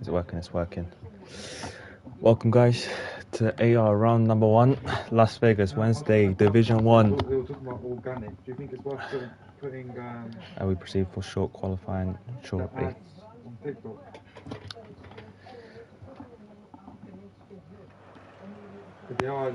Is it working? It's working. Welcome, guys, to AER round number 1, Las Vegas, Wednesday, Division 1. They were talking about organic. Do you think it's worth putting And we proceed for short qualifying shortly. ads on TikTok? They are.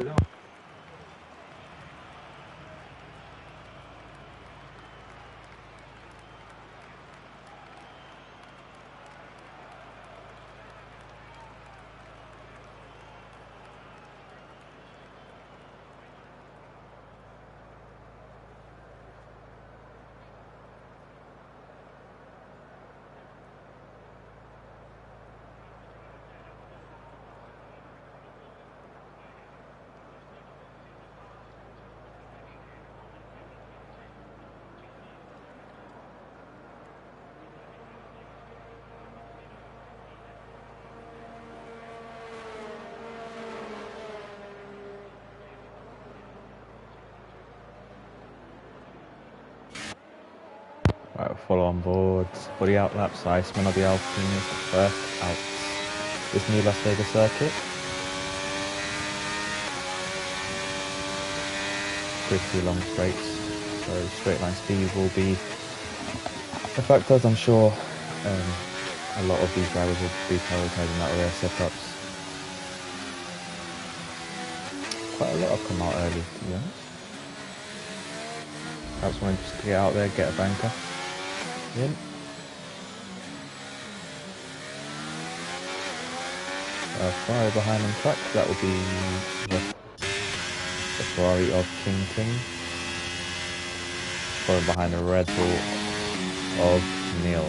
Right, follow on board. For the out laps, Iceman of the Alpine is the first out. This new Las Vegas circuit. Pretty long straights, so straight line speed will be a factor, as I'm sure a lot of these drivers will be prioritising that rear setups. Quite a lot have come out early, to be honest. Perhaps wanting just to get out there, get a banker in. Ferrari behind on track, that will be the Ferrari of King. Followed behind the Red Bull of Neil.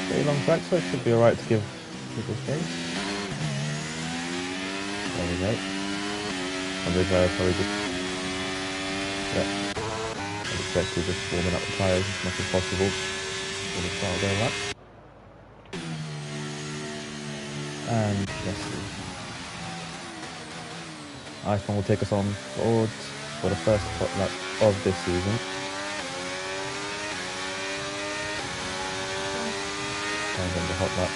Pretty long track, so it should be alright to give people space. There we go. And with probably just, as expected, just warming up the tyres as much as possible for the start of their lap. And let's see. iPhone will take us on board for the first hot lap of this season. And then the hot lap.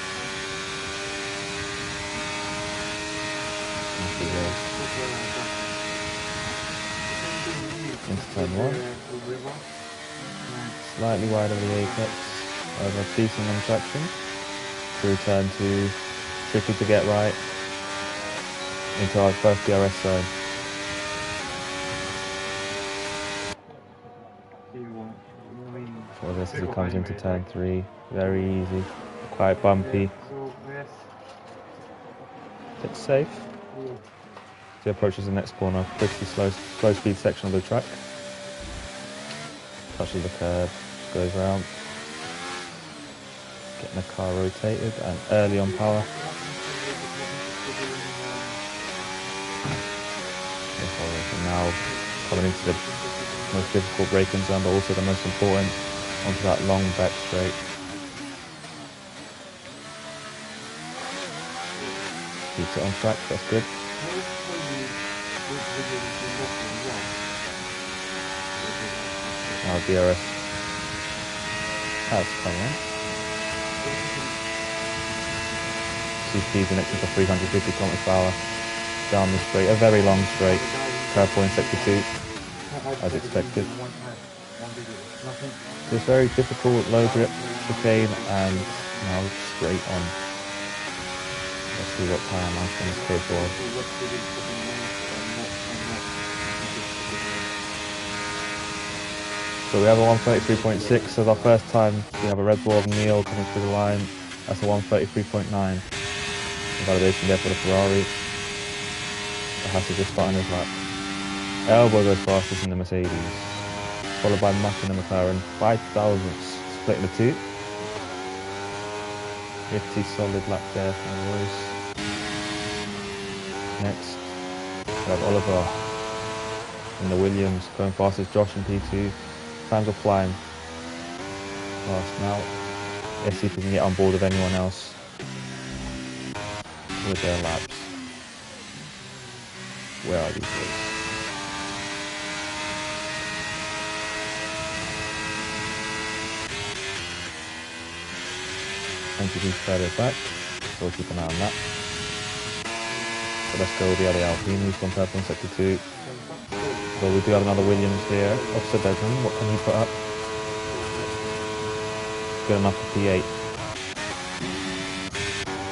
Into turn 1. Slightly wide of the apex. Over decent on traction. Through turn 2. Tricky to get right. Into our first DRS zone. For this as it comes into turn 3. Very easy. Quite bumpy. It's safe. As he approaches the next corner, pretty slow speed section of the track. Touches the curb, goes round. Getting the car rotated and early on power. And now coming into the most difficult braking zone, but also the most important, onto that long back straight. Keeps it on track, that's good. Now DRS has come in. See speeds in excess of 350 km/h down the straight, a very long straight, curve point sector 2, as expected. This very difficult low grip chicane and now straight on. Let's see what time Iceman is capable of. So we have a 133.6 as our first time. We have a Red Bull of Neil coming through the line. That's a 133.9. Validation there for the Ferrari. The Haas is just starting his lap. Elbow goes fastest in the Mercedes. Followed by Mack in the McLaren. 5 thousandths splitting the two. Pretty solid lap there from the Royce. Next, we have Oliver in the Williams going fastest. Josh in P2. Times will climb fast now. Let's see if we can get on board with anyone else with their laps. Where are these guys? 20 further back, so we'll keep an eye on that. So let's go with the other Alpine, who's gone purple in sector 2. So we do have another Williams here, opposite Desmond. What can he put up? Good enough for P8.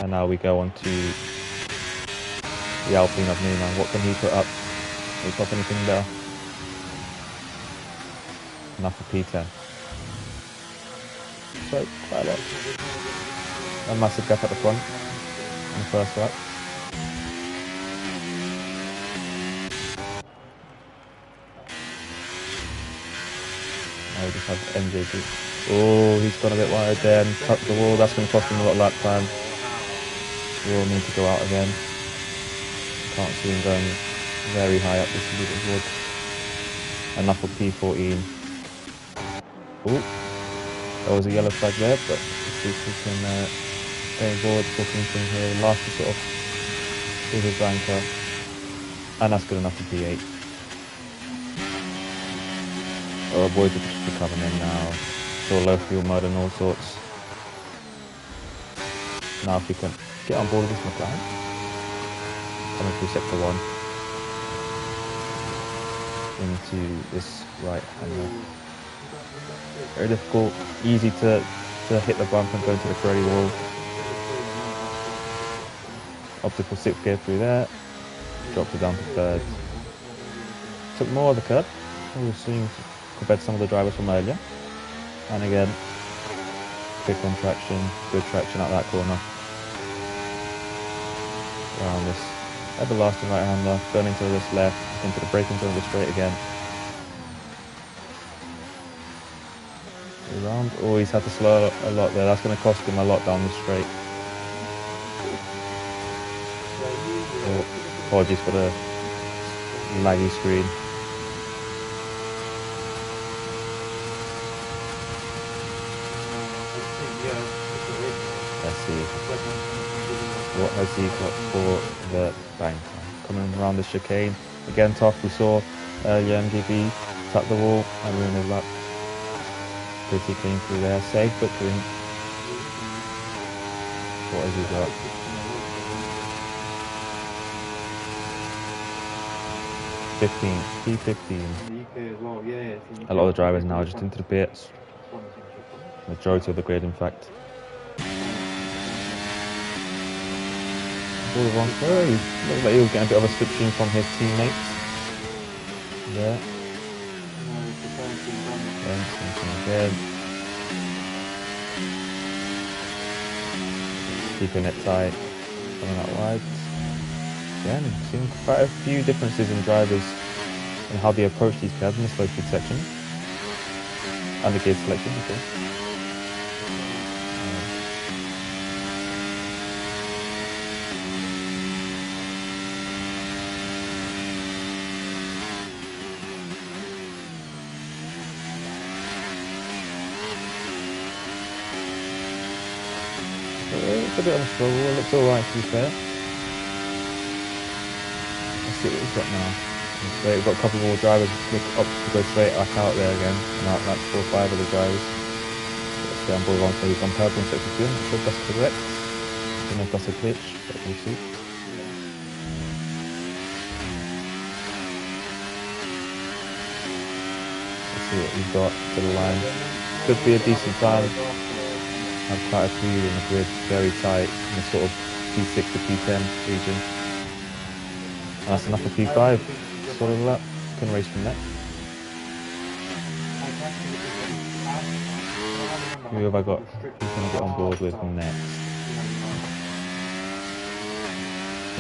And now we go on to the Alpine of Newman. What can he put up? Can he put up anything there? Enough for P10. So quite a lot. A massive gap at the front in the first lap. Now we just have MJG. Oh, he's gone a bit wide there and tucked the wall. That's going to cost him a lot of lap time. We'll need to go out again. Can't see him going very high up this wood. Enough for P14. Oh, there was a yellow flag there, but let's see if we can stay forward, booking from here. Last to sort of do his banker. And that's good enough for P8. Our boys are just coming in now. So low fuel mode and all sorts. Now if we can get on board with this McLaren. Coming through sector 1. Into this right hander. Very difficult, easy to hit the bump and go into the Ferrari wall. Optical 6th gear through there. Dropped it down to 3rd. Took more of the curb, we've seen compared to some of the drivers from earlier. And again, quick on traction, good traction out that corner. Around this everlasting right hander, going into this left, into the braking zone, the straight again. Around, oh, he's had to slow a lot there. That's going to cost him a lot down the straight. Oh, apologies for the laggy screen. Let's see. What has he got for the bank? Coming around the chicane. Again, tough. We saw earlier MGB tap the wall and ruin his lap. Pretty clean through there. Safe but clean. What has he got? P15. A lot of the drivers now just into the pits. Majority of the grid, in fact. Looks like he was getting a bit of a switching from his teammates. There. Again. Keeping it tight. Coming out wide. Again, seeing quite a few differences in drivers and how they approach these cabs in the slow speed section. And the gear selection, of course. It's a bit of a struggle, it looks alright to be fair. Let's see what we've got now. We've got a couple more drivers look up to go straight back out there again. And out that's 4 or 5 of the drivers. Let's stay on board one, so he's on purple in sector 2. I'm not sure if that's correct. I don't know if that's a glitch, but we'll see. Let's see what we've got to the line. Could be a decent time. Have quite a few in the grid, very tight in the sort of P6 to P10 region. And that's enough for P5. Sort of that. Can race from there. Who have I got? Who's going to get on board with next?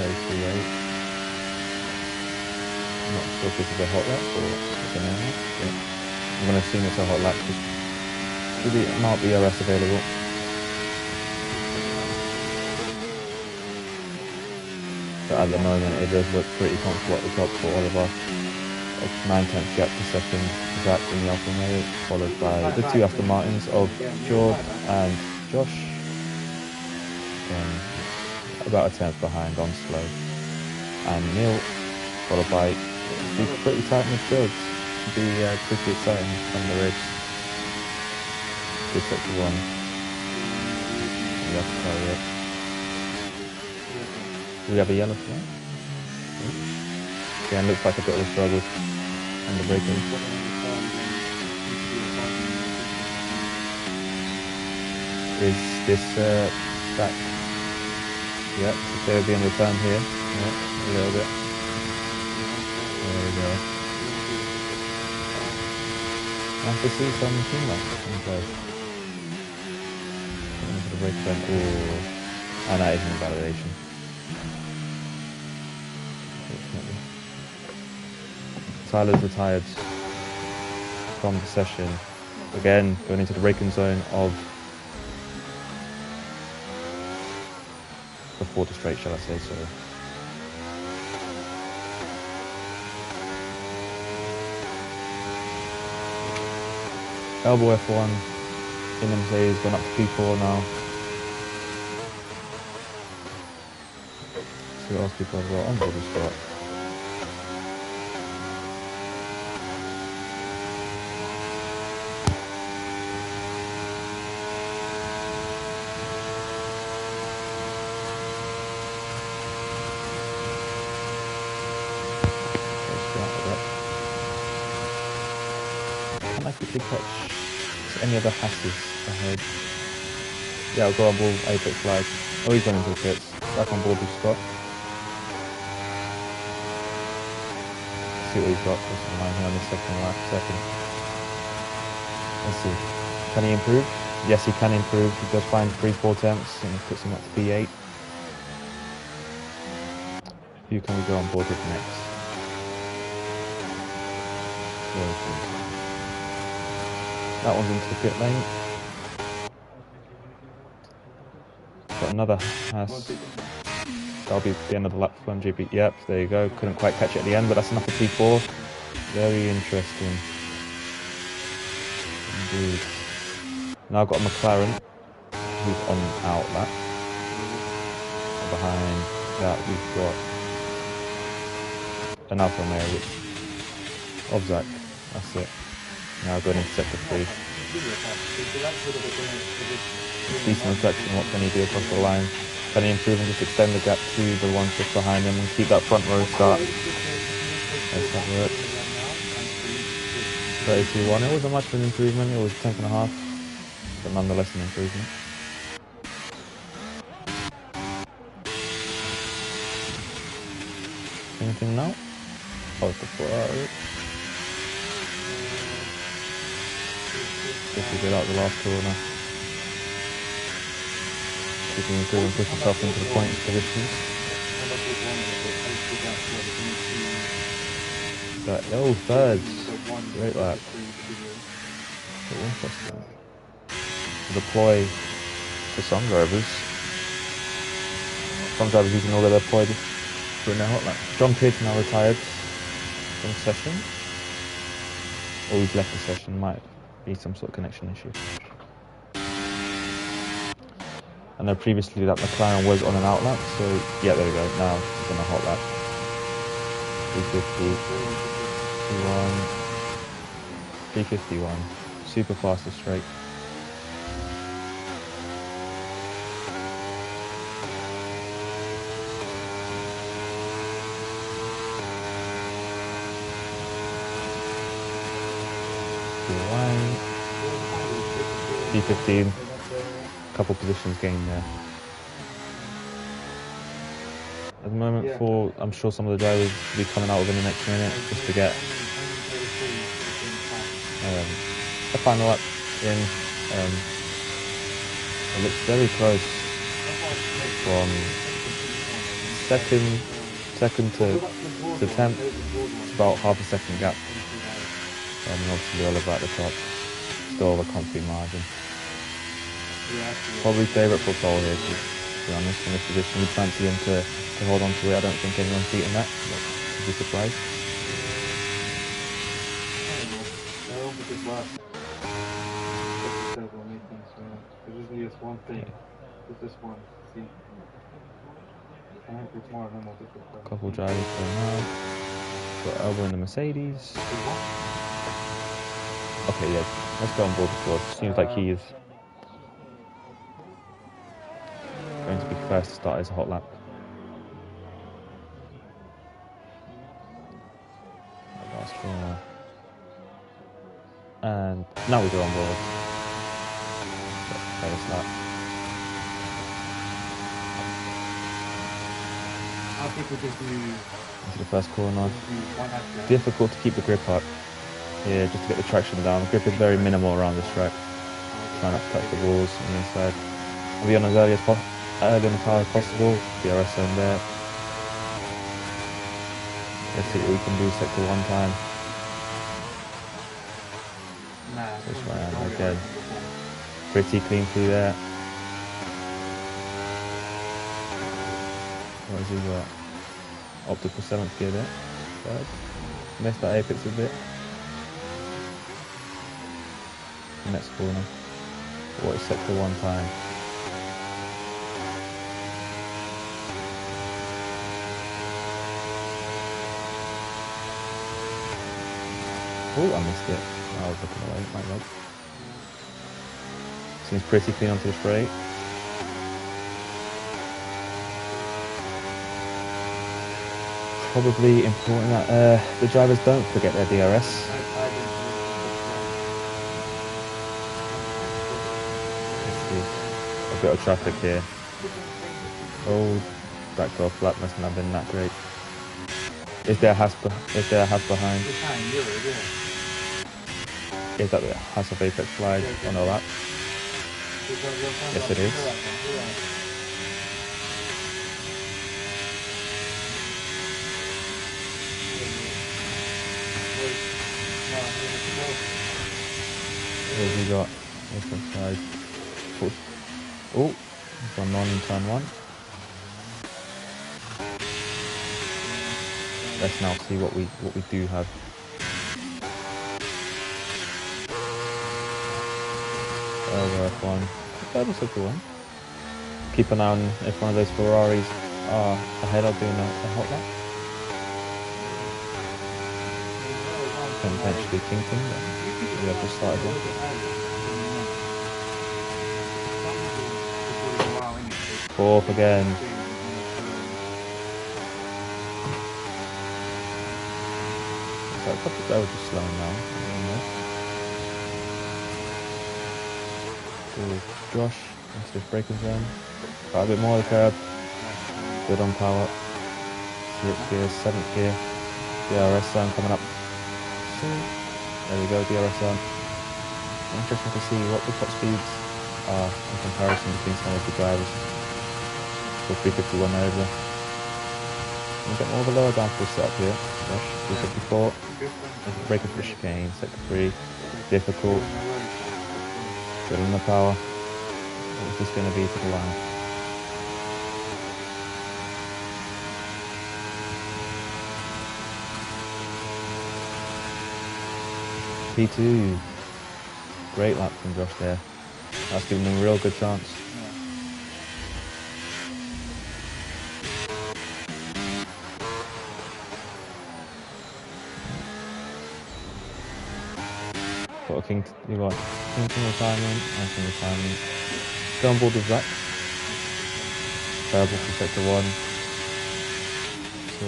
Very free rate. I'm not sure if this is a hot lap or a banana. Yeah. I'm going to assume it's a hot lap because the amount of ERS available. But at the moment it does look pretty comfortable at the top for Oliver. 9/10 gap per second, Zach in the Alfa Romeo, followed by the 2 Aston Martins of George and Josh. About a 10th behind on slow. And Neil, followed by pretty tight midfield. Should be pretty exciting from the race. Good sector 1. We have to carry it. Do we have a yellow flag? Yeah, and looks like a bit of a struggle on the break-in. Is this back? Yep, so they're being returned here. Yep, a little bit. There we go. Nice to see some teamwork in play. Into the break then. Ooh. And that is invalidation. Unfortunately. Tyler's retired from the session. Again, going into the break-in zone of before the straight, shall I say so. Elbow F1 in the Mercedes, gone up to P4 now. See what else people have got on board this spot. Can I quickly catch any other hasses ahead? Yeah, I'll go on board Apex flag. Oh, he's gone into the pits. Back on board with Scott. See what he's got. What's on line here on the second. Let's see. Can he improve? Yes, he can improve. He does find 3-4 attempts and puts him up to P8. Who can we go on board with next? That one's into the pit lane. Got another Haas. That'll be the end of the lap for MGP. Yep, there you go. Couldn't quite catch it at the end, but that's enough for P4. Very interesting. Indeed. Now I've got a McLaren who's on out lap. And behind that we've got an Alfa Romeo, which of Zach. That's it. Now going into sector 3. Decent reflection. What can he do across the line? Can he improve and just extend the gap to the ones just behind him and keep that front row start? Let's have a look. 32-1. It wasn't much of an improvement. It was 10.5, but nonetheless an improvement. Anything now? Oh, it's the Ferrari. Just to get out the last corner. He can improve and push himself into the points positions. But, oh, thirds. Great lap. So interesting. Deploy for some drivers. Some drivers using all of their deployed for their hot lap. John Pearson now retired from session. Or he's left the session. Might be some sort of connection issue. I know previously that McLaren was on an out lap, so yeah, there we go. Now it's on a hot lap. 351. Super fast and straight. P15. Couple positions gained there. At the moment, I'm sure some of the drivers will be coming out within the next minute just to get a final lap in. It looks very close from second to 10th. It's about half a second gap. Obviously Oliver at the top, still a comfy margin. Probably favourite for pole here, to be honest, in this position. We'd fancy him to hold on to it. I don't think anyone's beating that, but I'd be surprised. Couple drivers going now. Got Elbow in the Mercedes. Okay, yeah, let's go on board before. Seems like he is first to start his hot lap. Last corner. And now we go on board. First lap. I think we just do Into the first corner. one after. Difficult to keep the grip up. Yeah, just to get the traction down. The grip is very minimal around this track. Try not to touch the walls on the inside. I'll be on as early in the car as possible. DRS zone there. Let's see what we can do. Sector 1 time. Just right again. Pretty clean through there. What has he got? Optical 7th gear there. Third. Missed that apex a bit. Next corner. What is sector 1 time? Oh, I missed it. I was looking away, my bad. Seems pretty clean onto the straight. Probably important that the drivers don't forget their DRS. A bit of traffic here. Oh, back to off lap must not have been that great. Is there a Haas behind? Is that the Haas of Apex flag on a lap? Yes, it is. What have we got? Apex flag. Oh, gone on in turn 1. Let's now see what we do have. Over F1. That was a good one. Keep an eye on if one of those Ferraris are ahead of doing a hot lap. Can potentially Kington, but we have just started one. Fourth again. So a couple of just slowing down. Josh into the braking zone. Got a bit more of the curb. Good on power. 6th gear, 7th gear. DRS zone coming up soon. There we go, DRS zone. Interesting to see what the top speeds are in comparison between some of the drivers. So 351 over. A bit more of a lower downforce setup here. Josh, 354. Braking for the chicane, sector 3. Difficult. Good on the power. What's this going to be to the line? P2. Great lap from Josh there. That's giving him a real good chance. Got a you got Kington retirement, Anthony retirement. Go on board with Zach. Terrible for sector 1. So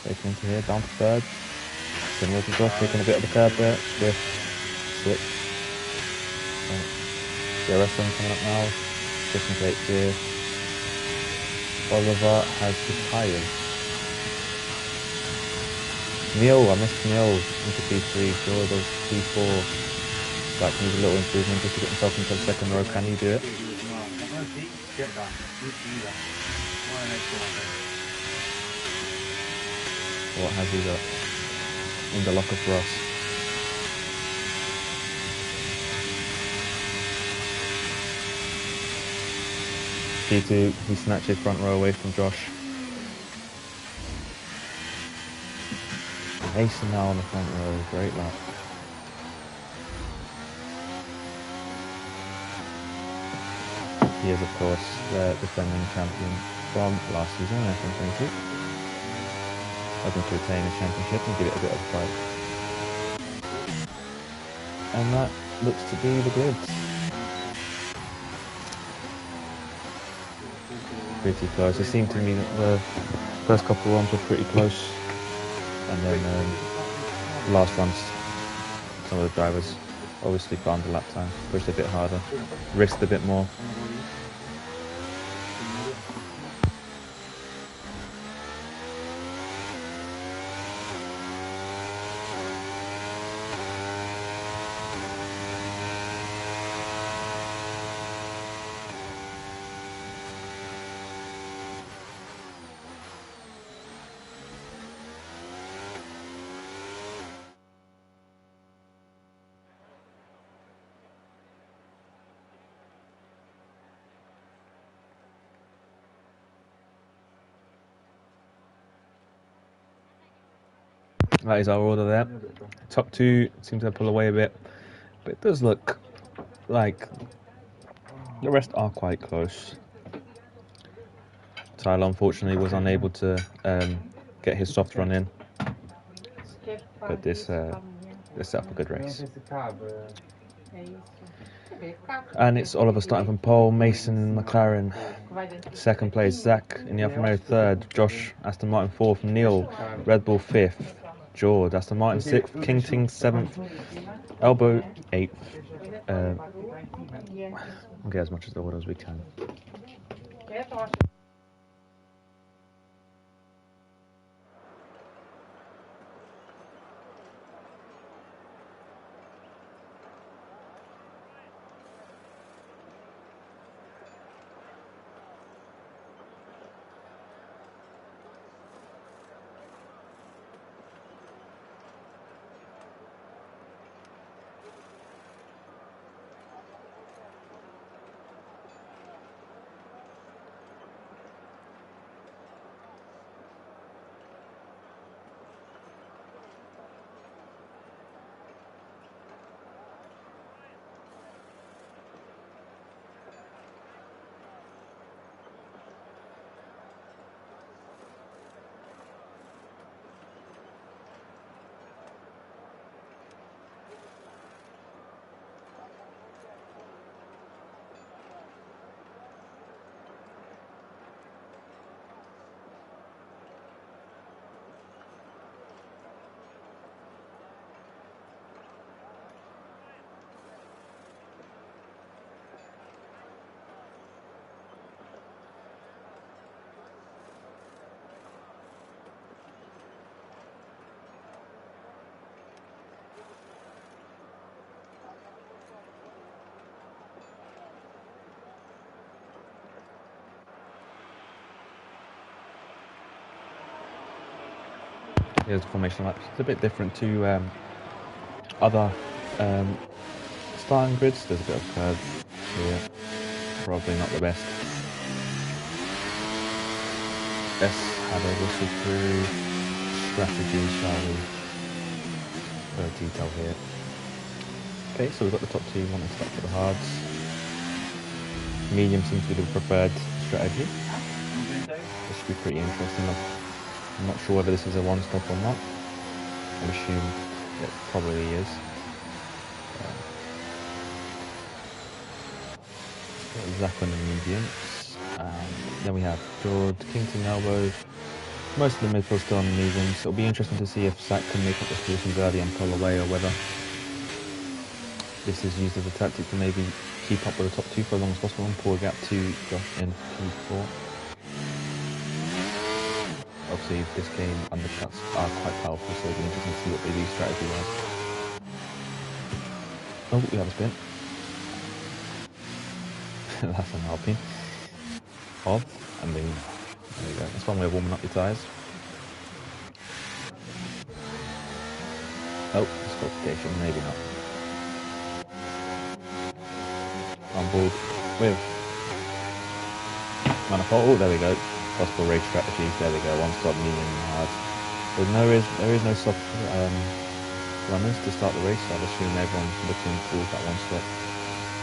taking into here, down to 3rd. Similar to Josh, taking a bit of the curb there. Swift, slick. DRS zone coming up now. Switching to 8th gear. Oliver has retired. Neil, I missed Neil into P3, George goes P4. That needs a little improvement just to get himself into the second row. Can he do it? What has he got? In the locker for us. P2, he snatched his front row away from Josh. Mason now on the front row, great lap. He is, of course, the defending champion from last season, F1 hoping to retain his championship and give it a bit of a fight. And that looks to be the grid. pretty close. It seemed to me that the first couple of runs were pretty close, and then last runs, some of the drivers obviously found the lap time, pushed a bit harder, risked a bit more. That is our order there. Top two seem to pull away a bit, but it does look like the rest are quite close. Tyler unfortunately was unable to get his soft run in, but this set up a good race. And it's Oliver starting from pole, Mason McLaren second place, Zach in the Alfa Romeo third, Josh Aston Martin fourth, Neil Red Bull fifth, George Aston Martin sixth, King Ting seventh, Elbow eighth. We'll get as much of the order as we can. Here's the formation lap. It's a bit different to other starting grids. There's a bit of curve here. Probably not the best. Let's have a whistle through strategy, shall we? Bit of detail here. Okay, so we've got the top two wanting to start for the hards. Medium seems to be the preferred strategy. This should be pretty interesting. I'm not sure whether this is a one-stop or not. I assume it probably is. Zach on the mediums. Then we have George, Kington Elbow. Most of the midfield still on the mediums. It'll be interesting to see if Zach can make up the positions early and pull away, or whether this is used as a tactic to maybe keep up with the top two for as long as possible and pull a gap to Josh in P4. Obviously, this game undercuts are quite powerful, so it'll be interesting to see what they do strategy-wise. Oh, we have a spin. That's an Alpine. Off, and then there you go. That's one way of warming up your tyres. Oh, disqualification, maybe not. On board with manifold. Oh, there we go. Possible race strategies. There we go. One stop, medium and hard. There is no soft runners to start the race. So I'd assume everyone's looking towards that one stop.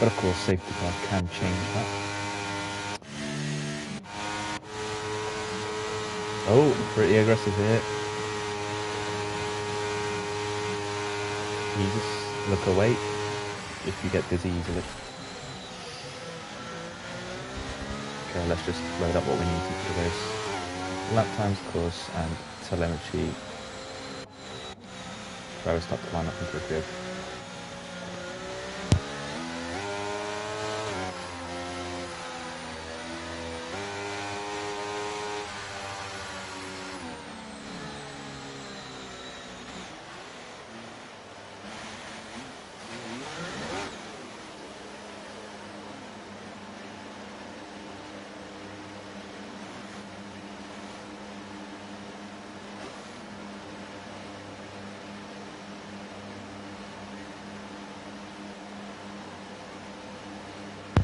But of course, safety car can change that. Oh, pretty aggressive here. You just look away if you get dizzy easily. Okay, let's just load up what we need to for the race. Lap times, course, and telemetry. Drivers start to line up into the grid.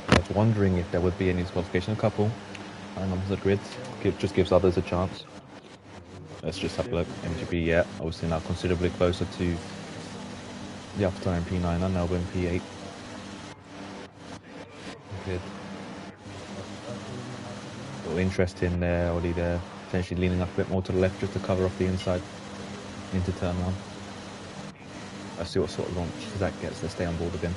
I was wondering if there would be any disqualification. A couple. And onto the grid. Just gives others a chance. Let's just have a look. MGB, yeah, obviously now considerably closer to the AlphaTauri P9 and Melbourne P8. Good. Little interesting there, Ollie there. Potentially leaning up a bit more to the left just to cover off the inside into turn one. Let's see what sort of launch Zach gets. Let's stay on board again.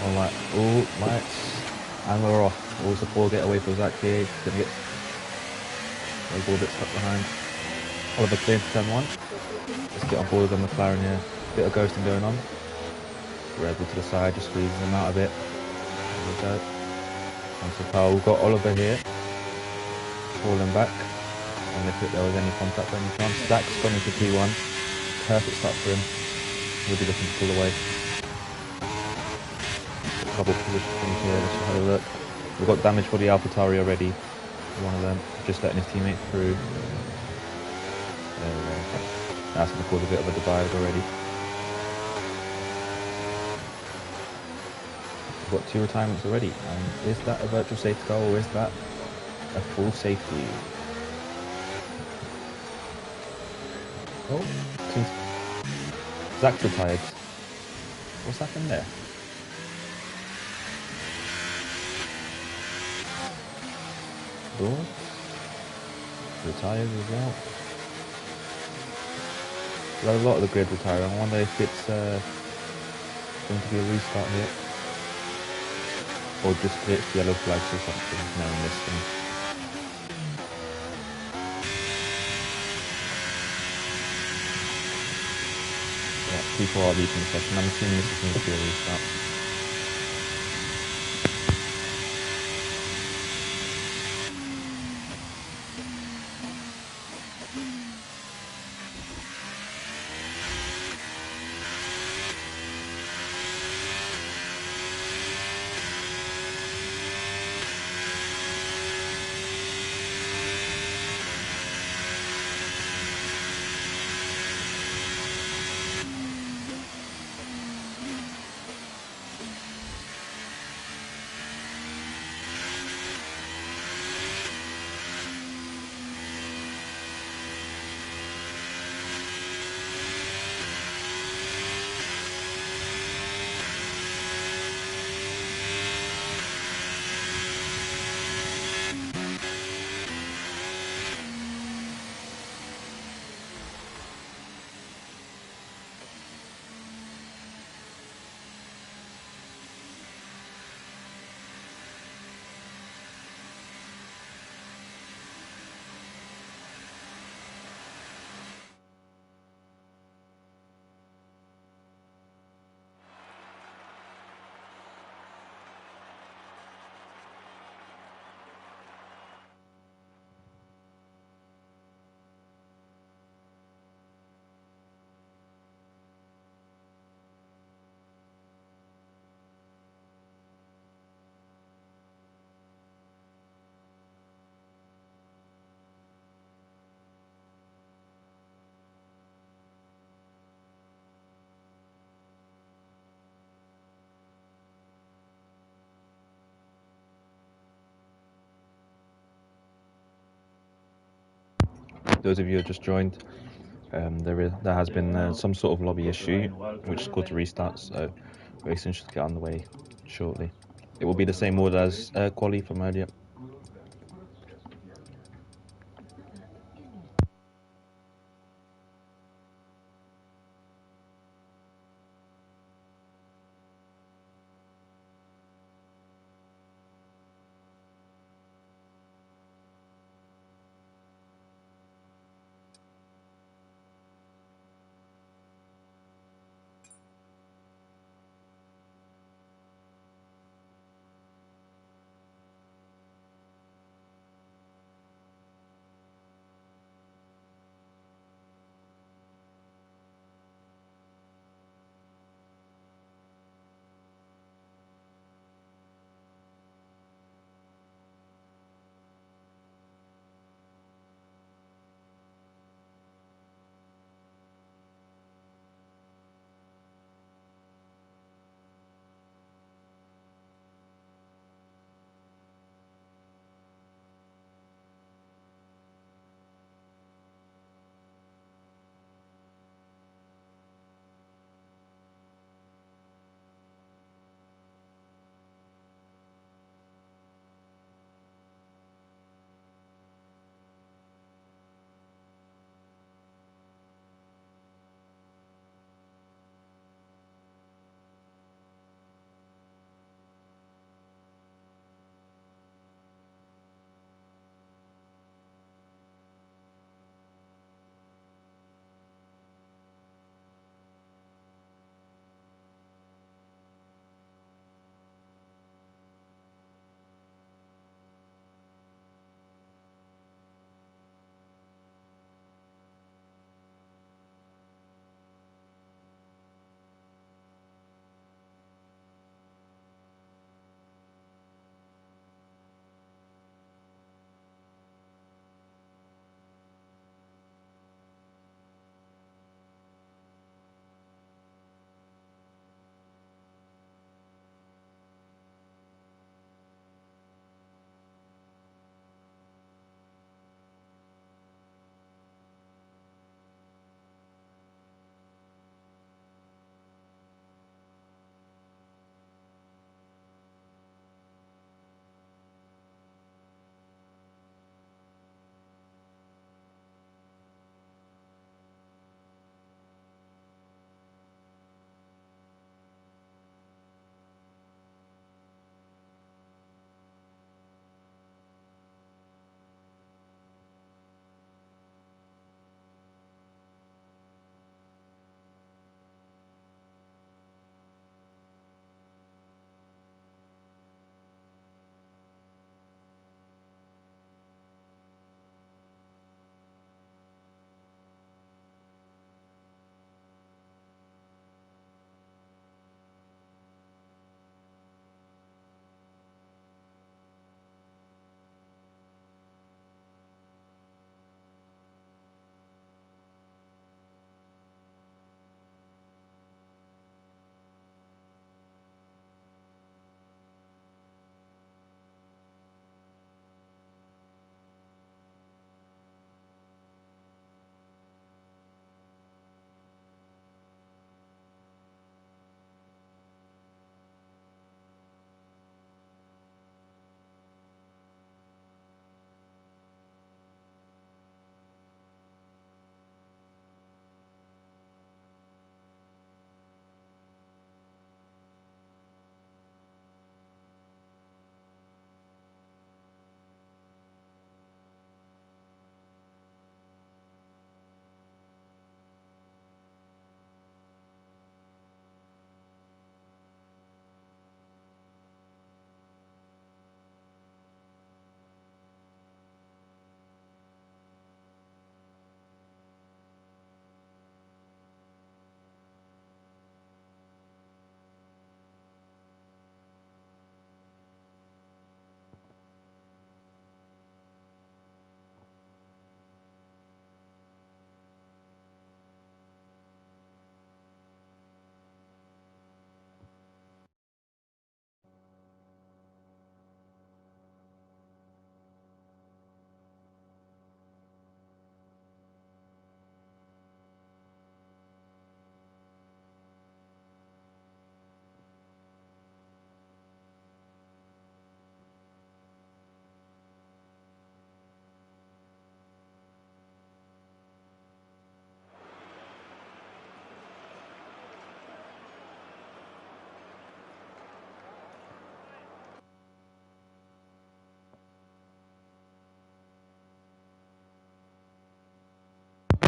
Alright, all lights, and we're off. Always a poor getaway for Zach here. Gonna get a little bit stuck behind. Oliver clear to turn one. Let's get on board with the McLaren here. Bit of ghosting going on. Red Bull to the side, just squeezing them out a bit. There we go. Onto the power. We've got Oliver here. Falling back. And if there was any contact by any chance. Zach's gone into P1. Perfect start for him. We'll be looking to pull away. Couple positions here, let's just have a look. We've got damage for the AlphaTauri already. One of them just letting his teammate through. There we go. That's going to cause a bit of a divide already. We've got 2 retirements already. And is that a virtual safety car or is that a full safety? Oh, Zach's retired. What's happened there? Retired as well. Well, a lot of the grid retired. I wonder if it's going to be a restart here. Or just glitch yellow flags or something. No, in this thing. Yeah, people are leaving the session. I'm assuming this is going to be a restart. those of you who just joined, there has been some sort of lobby issue, which is called to restart. So racing should get on the way shortly. It will be the same order as quali from earlier.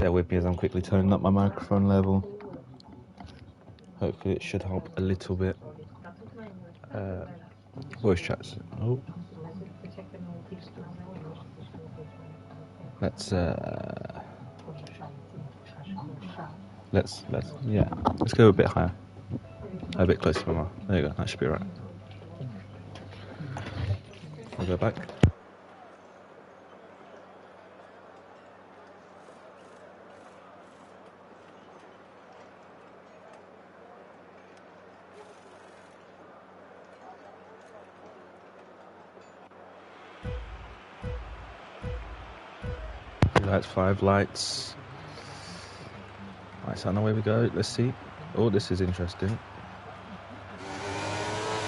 Bear with me as I'm quickly turning up my microphone level. Hopefully it should help a little bit. Voice chats. Oh. Let's go a bit higher. A bit closer to my mouth. There you go, that should be right. I'll go back. That's 5 lights. Right, so now where we go. Let's see. Oh, this is interesting.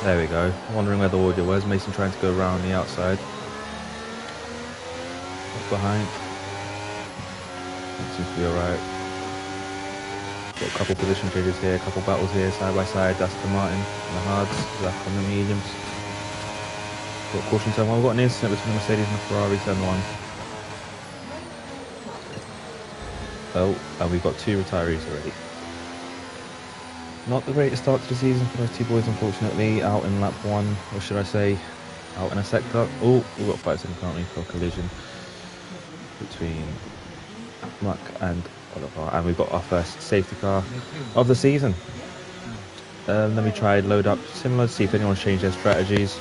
There we go. Wondering where the audio was. Mason trying to go around the outside. What's behind? That seems to be alright. Got a couple position changes here, a couple battles here, side by side. That's the Martin and the hards. Zach on the mediums. Got caution turn 1. We've got an incident between the Mercedes and the Ferrari turn 1. Oh, and we've got 2 retirees already. Not the greatest start to the season for those 2 boys, unfortunately. Out in lap 1, or should I say, out in a sector. Oh, we've got 5 seconds currently for a collision between Muck and Oliver. And we've got our first safety car of the season. Then we tried load up similar, see if anyone's changed their strategies.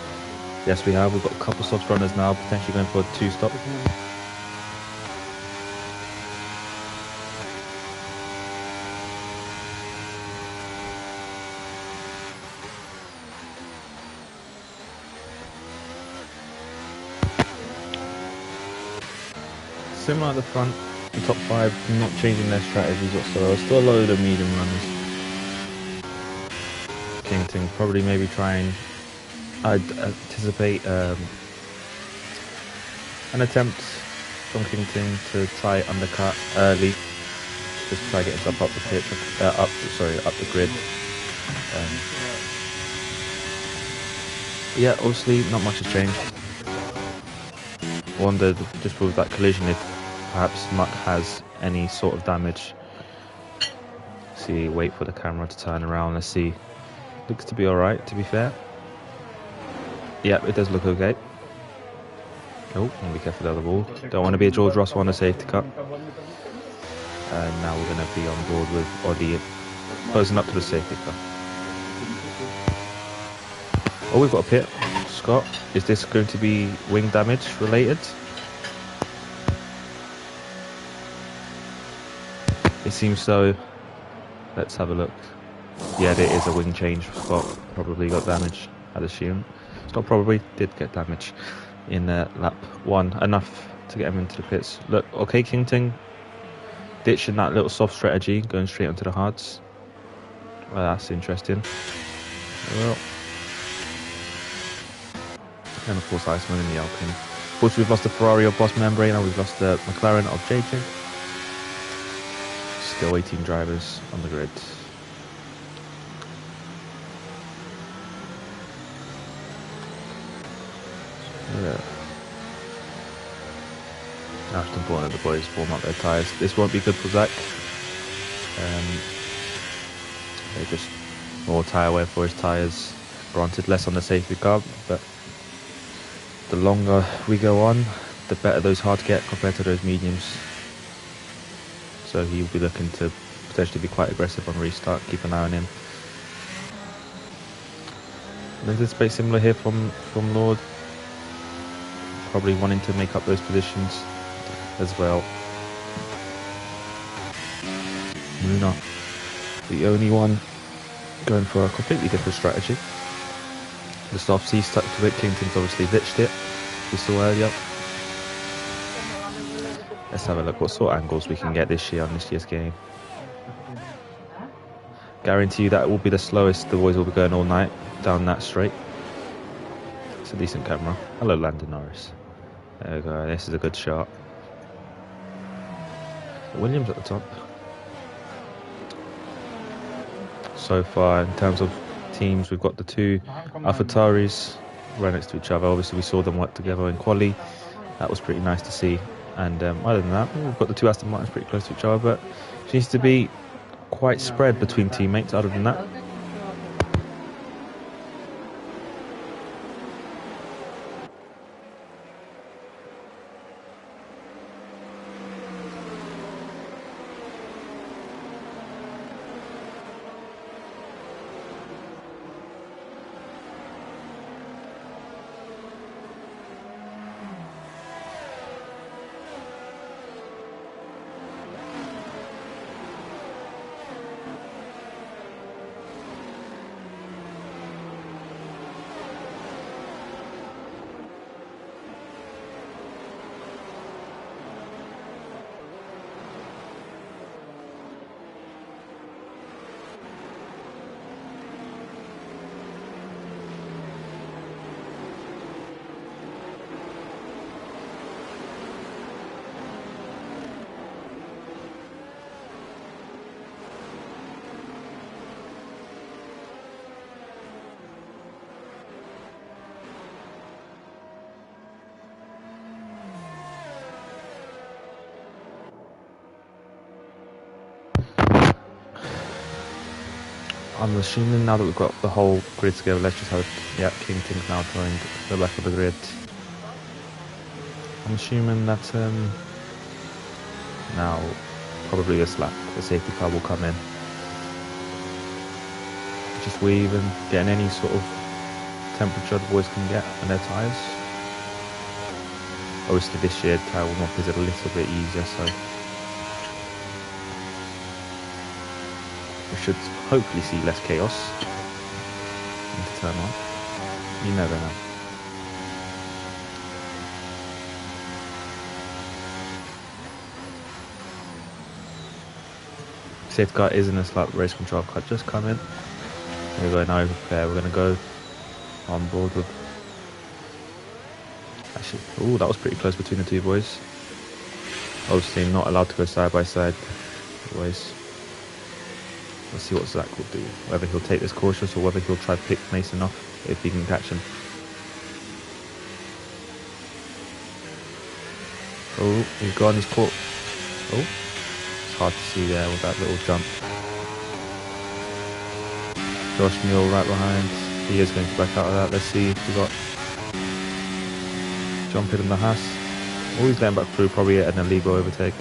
Yes, we have. We've got a couple stops runners now, potentially going for a 2-stop. Similar at the front, the top 5 not changing their strategies whatsoever. Still a load of medium runners. Kington probably maybe trying. I'd anticipate an attempt from Kington to try undercut early, just try get himself up the pitch, up the grid. Yeah, obviously not much has changed. Wondered just with that collision if perhaps Muck has any sort of damage. See, wait for the camera to turn around. Let's see. Looks to be alright, to be fair. Yep, it does look okay. Oh, and be careful of the other ball. Don't want to be a George Russell on a safety car. And now we're going to be on board with Oddie closing up to the safety car. Oh, we've got a pit. Scott, is this going to be wing damage related? It seems so. Let's have a look. Yeah, there is a wing change. Scott probably got damage, I'd assume. Scott probably did get damage in lap 1. Enough to get him into the pits. Look, okay, Kington ditching that little soft strategy, going straight onto the hards. Well, that's interesting. Well, and of course Iceman in the Alpine. Of course, we've lost the Ferrari of Boss Membrane, and we've lost the McLaren of JJ. Still 18 drivers on the grid. Yeah. Now it's important that the boys warm up their tyres. This won't be good for Zach. They're just more tyre wear for his tyres. Granted, less on the safety car, but the longer we go on, the better those hards get compared to those mediums. So he'll be looking to potentially be quite aggressive on restart. Keep an eye on him. Anticipate similar here from Lord. Probably wanting to make up those positions as well. Luna, the only one going for a completely different strategy. The soft C stuck to it. Kington's obviously ditched it. We saw earlier. Let's have a look what sort of angles we can get this year on this year's game. Guarantee you that will be the slowest the boys will be going all night down that straight. It's a decent camera. Hello, Landon Norris. There we go. This is a good shot. Williams at the top. So far, in terms of teams, we've got the 2 AlphaTauris right next to each other. Obviously, we saw them work together in quali. That was pretty nice to see. And other than that, we've got the two Aston Martins pretty close to each other, but she needs to be quite spread between teammates. Other than that, I'm assuming now that we've got the whole grid together, let's just have, yeah, King Ting's now joined the back of the grid. I'm assuming that now probably a slap, the safety car will come in. Just weaving, getting any sort of temperature the boys can get on their tyres. Obviously this year tyre warm up is a little bit easier, so we should hopefully see less chaos into turn one. You never know. Safety car is in a slight race control car just come in. Here we go, now we prepare. We're going to go on board with. Actually, oh, that was pretty close between the two boys. Obviously, not allowed to go side by side. Boys. Let's see what Zach will do. Whether he'll take this cautious or whether he'll try to pick Mason off if he can catch him. Oh, he's gone, he's caught. Oh, it's hard to see there with that little jump. Josh Neal right behind. He is going to back out of that. Let's see if we got jumping in the Haas. Oh, he's getting back through, probably an illegal overtake.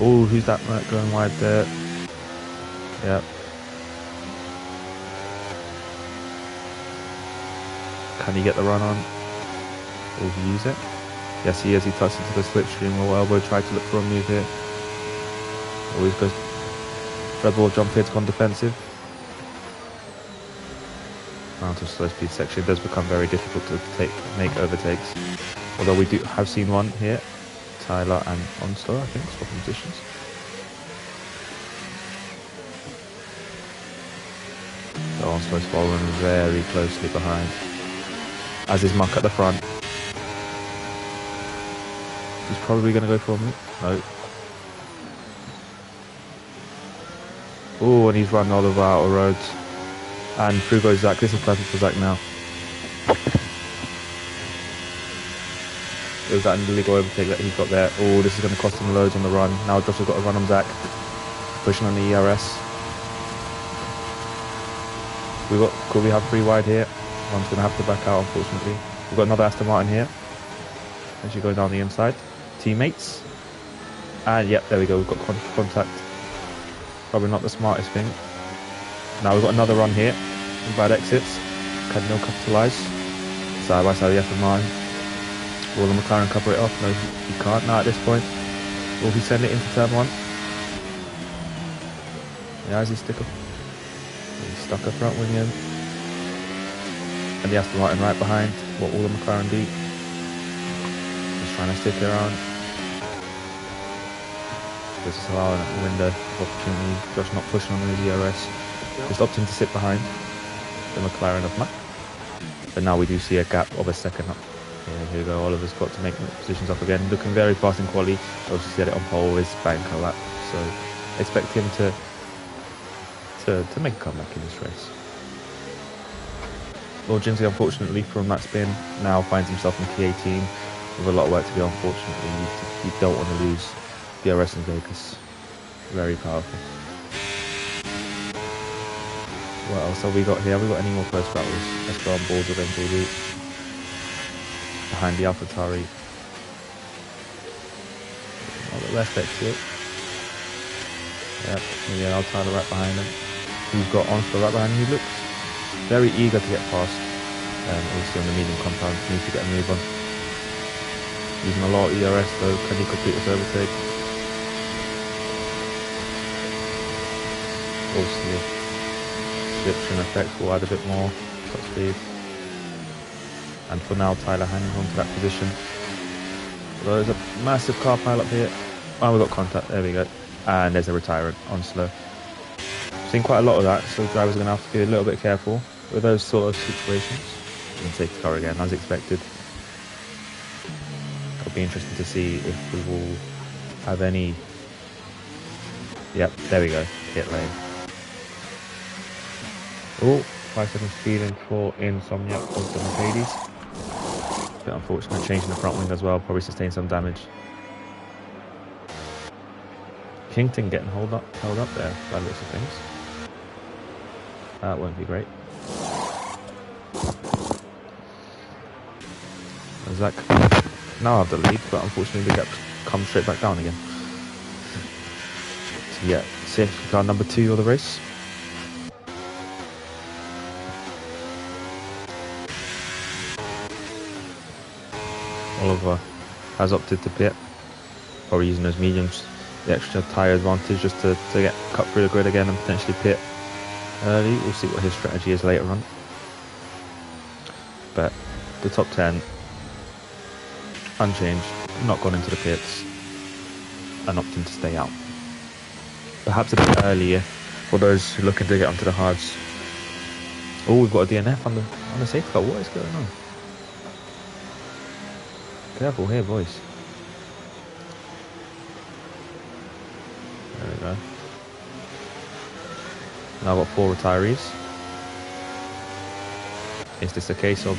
Oh, who's that going wide there? Yeah. Can he get the run on? Will he use it? Yes, he is. He touched into the slipstream. Low elbow, tried to look for a move here. Always goes. Red Bull jump here, it's gone defensive. Out of slow speed section, it does become very difficult to make overtakes. Although we do have seen one here. Tyler and Onstar, I think, swapping positions. So Onstar's following very closely behind. As is Muck at the front. He's probably going to go for me. No. Oh, and he's run all over outer roads. And through goes Zach. This is perfect for Zach now. It was that illegal overtake that he got there. Oh, this is going to cost him loads on the run. Now Josh has got a run on Zach. Pushing on the ERS. Could we have 3 wide here? One's going to have to back out, unfortunately. We've got another Aston Martin here. And she goes down the inside. Teammates. And yep, there we go. We've got contact. Probably not the smartest thing. Now we've got another run here. Bad exits. Can Neil capitalise? Side by side the Aston Martin. Will the McLaren cover it off? No, he can't now at this point. Will he send it into turn 1? Yeah, is he stick up? He's stuck up front wing in. And the Aston Martin right behind. What will the McLaren do? Just trying to stick around. This is allowing a window of opportunity. Josh not pushing on the DRS. Just opting to sit behind the McLaren of Mac. But now we do see a gap of a second up. Yeah, here we go. Oliver's got to make positions up again. Looking very fast in quali. Obviously set it on pole with banker lap. So expect him to make a comeback in this race. Lord Jinsey, unfortunately, from that spin, now finds himself in P18. with a lot of work to do, unfortunately. You don't want to lose DRS in Vegas. Very powerful. What else have we got here? Have we got any more close battles? Let's go on board with MJD. Behind the AlphaTauri. Not the best exit. Yep, yeah, I'll tie the right behind him. We've got Onslow right behind him. He looks very eager to get past. Obviously on the medium compound, needs to get a move on. Using a lot of ERS though, can he complete this overtake? Obviously, friction effects will add a bit more top speed. And for now, Tyler hanging on to that position. Although there's a massive car pile up here. Oh, we've got contact, there we go. And there's a retirement on slow. Seen quite a lot of that, so drivers are going to have to be a little bit careful with those sort of situations. And safety car again, as expected. It'll be interesting to see if we will have any... Yep, there we go, hit lane. Oh, 5 seconds speeding for Insomniac of the Mercedes. Bit unfortunate, changing the front wing as well, probably sustained some damage. Kington getting held up there by the looks of things. That won't be great. Zach now have the lead, but unfortunately the gap comes straight back down again. So yeah, safety car number 2 of the race. Oliver has opted to pit, probably using those mediums, the extra tyre advantage just to get cut through the grid again and potentially pit early. We'll see what his strategy is later on. But the top 10 unchanged, not gone into the pits and opting to stay out. Perhaps a bit earlier for those who are looking to get onto the hards. Oh, we've got a DNF on the safety car. What is going on? Careful here, boys. There we go. Now I've got 4 retirees. Is this a case of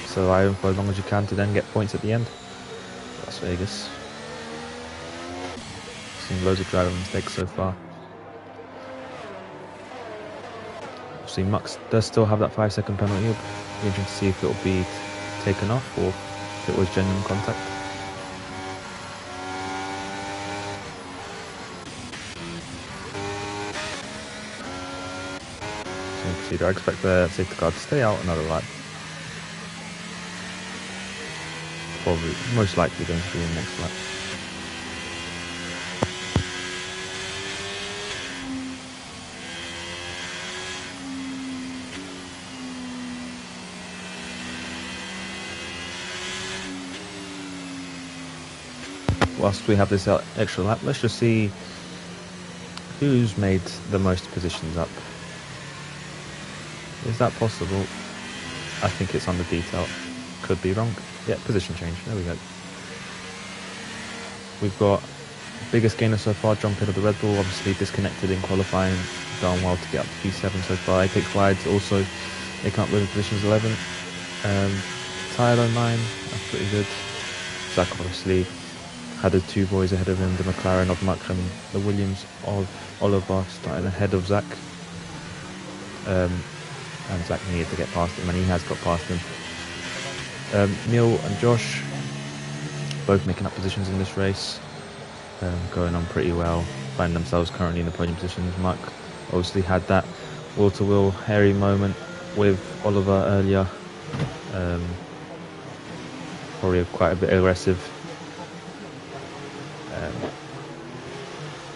surviving for as long as you can to then get points at the end? Las Vegas. Seen loads of driving mistakes so far. See, Mux does still have that 5-second penalty. It'll be interesting to see if it'll be taken off or if it was genuine contact. So I expect the safety car to stay out another lap. Probably, most likely going to be in the next lap. Whilst we have this extra lap, let's just see who's made the most positions up. Is that possible? I think it's under detail. Could be wrong. Yeah, position change. There we go. We've got biggest gainer so far, jumping of the Red Bull, obviously disconnected in qualifying, done well to get up to P7 so far. Apex Wides also making up with positions 11. Tyler 9, that's pretty good. Zach obviously had the 2 boys ahead of him, the McLaren of Max and the Williams of Oliver starting ahead of Zach. And Zach needed to get past him, and he has got past him. Neil and Josh both making up positions in this race, going on pretty well, finding themselves currently in the podium positions. Mark obviously had that wheel-to-wheel hairy moment with Oliver earlier, probably quite a bit aggressive,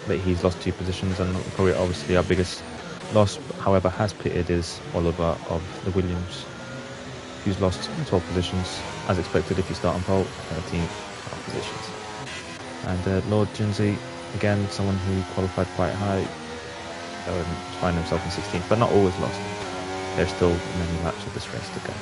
but he's lost 2 positions, and probably obviously our biggest loss, however, has pitted is Oliver of the Williams, who's lost 12 positions, as expected if you start on pole, 13 positions. And Lord Jinsey, again, someone who qualified quite high, find himself in 16th, but not always lost. There's still many laps of this race to go.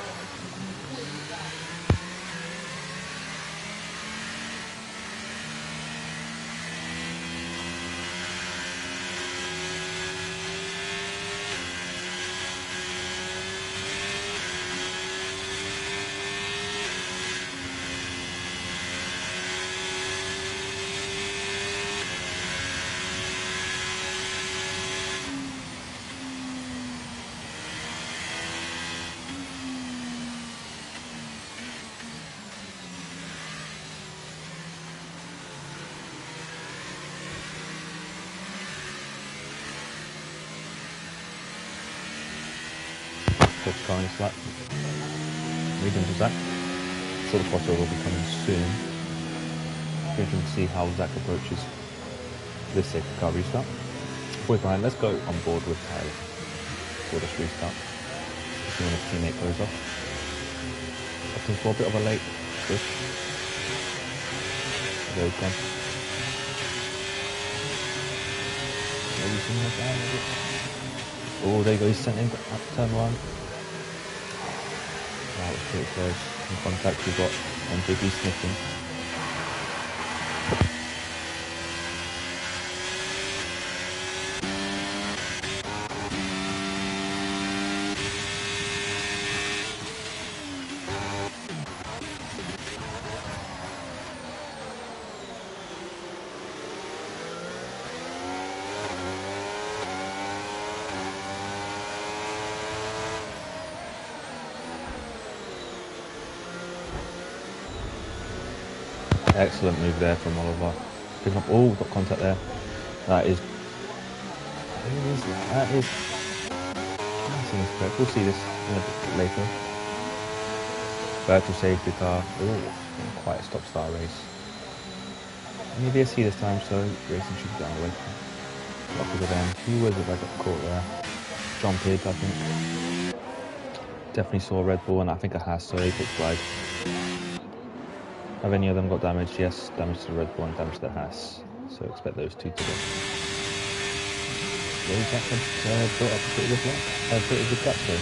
Push car slack. Medium to Zach. Sure the crossover will be coming soon. Interesting to see how Zach approaches this safety car restart. Boys behind, let's go on board with Tyler for this restart. See when his teammate goes off. Opting for a bit of a late push. There we go. Oh, there you go, he's sent in at turn one. That was pretty close. In contact, we've got MJB sniffing. Excellent move there from Oliver. Picking up, oh, got contact there. That is, who is that? That is, we'll see this in a bit later. Virtual safety car. Oh, quite a stop-start race. Maybe a C this time, so racing should be down away. Lucky with them. Who was it that got caught there? John Pig, I think. Definitely saw a Red Bull, and I think a Haas, so Apex glide. Have any of them got damage? Yes, damage to the Red Bull and damage to the Haas. So expect those two to go. Well, Jack had built up a pretty good luck. Pretty good gap there.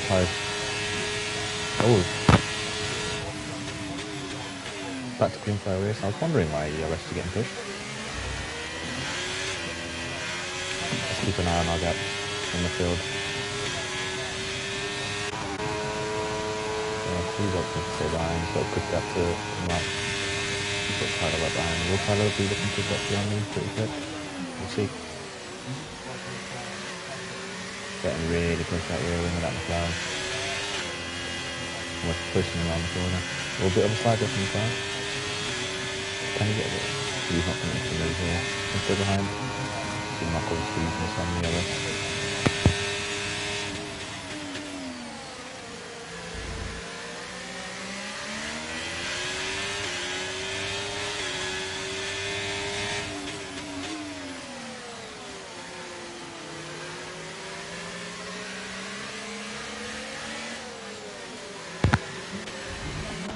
Tired. Oh. Back to clean fire race. I was wondering why ERS are getting pushed. Let's keep an eye on our gap in the field. He's opting to stay behind, he's got a good gap to come out. He's got Tyler right behind him. Will Tyler be looking to get behind him pretty quick? We'll see. Getting really close to that rear wing of that McLaren. Almost pushing him around the corner. A little bit of a slide up from the front. Can he get it? He's not going to move here. Can stay behind. See Marco squeezing this on the other.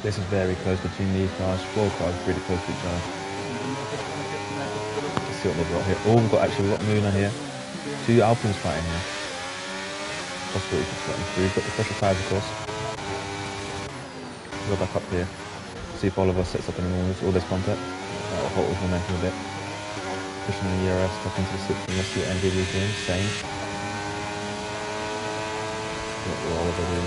This is very close between these cars. 4 cars really close to each other. Let's see what they've got here. Oh, we've got Moona here. 2 Alpines fighting here. Possibility for getting through. We've got the pressure tires, of course. We'll go back up here. See if Oliver sets up any moves. All this contact. That'll hold his momentum a bit. Pushing the ERS stuck into the 6th. And let's see what MJB is doing. Same. What will Oliver do?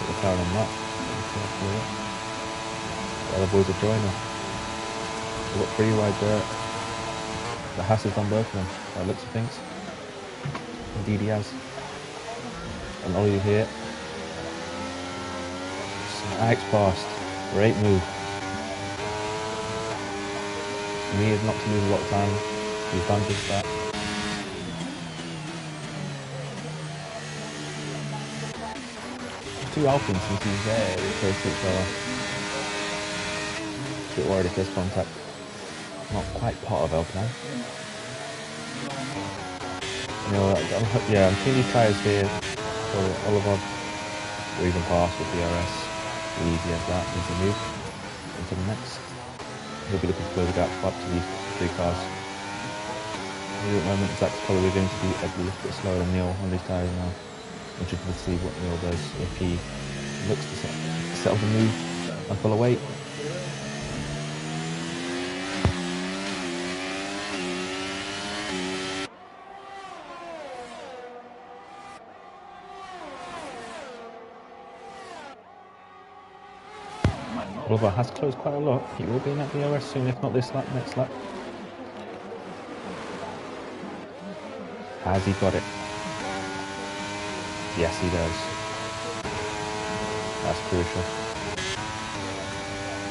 McLaren on that. The other boys are joining. They've got pretty wide dirt. The Haas has done both of them, by the looks of things. Indeed he has. And Ollie here. Snags past. Great move. Me is not to lose a lot of time. He's done just that. Two Alpines seem to be very close to each other. A bit worried if there's contact. Not quite part of Alpine. You know, I'm seeing these tyres here for Oliver, or even pass with DRS. Easy as that, easy move. Into the next. He'll be looking to close the gap up to these 3 cars. At the moment, Zach's probably going to be a little bit slower than Neil on these tyres now. Interested to see what Neil does if he looks to set up a move and pull away. Oliver has closed quite a lot. He will be in at the OS soon, if not this lap, next lap. Has he got it? Yes, he does. That's crucial.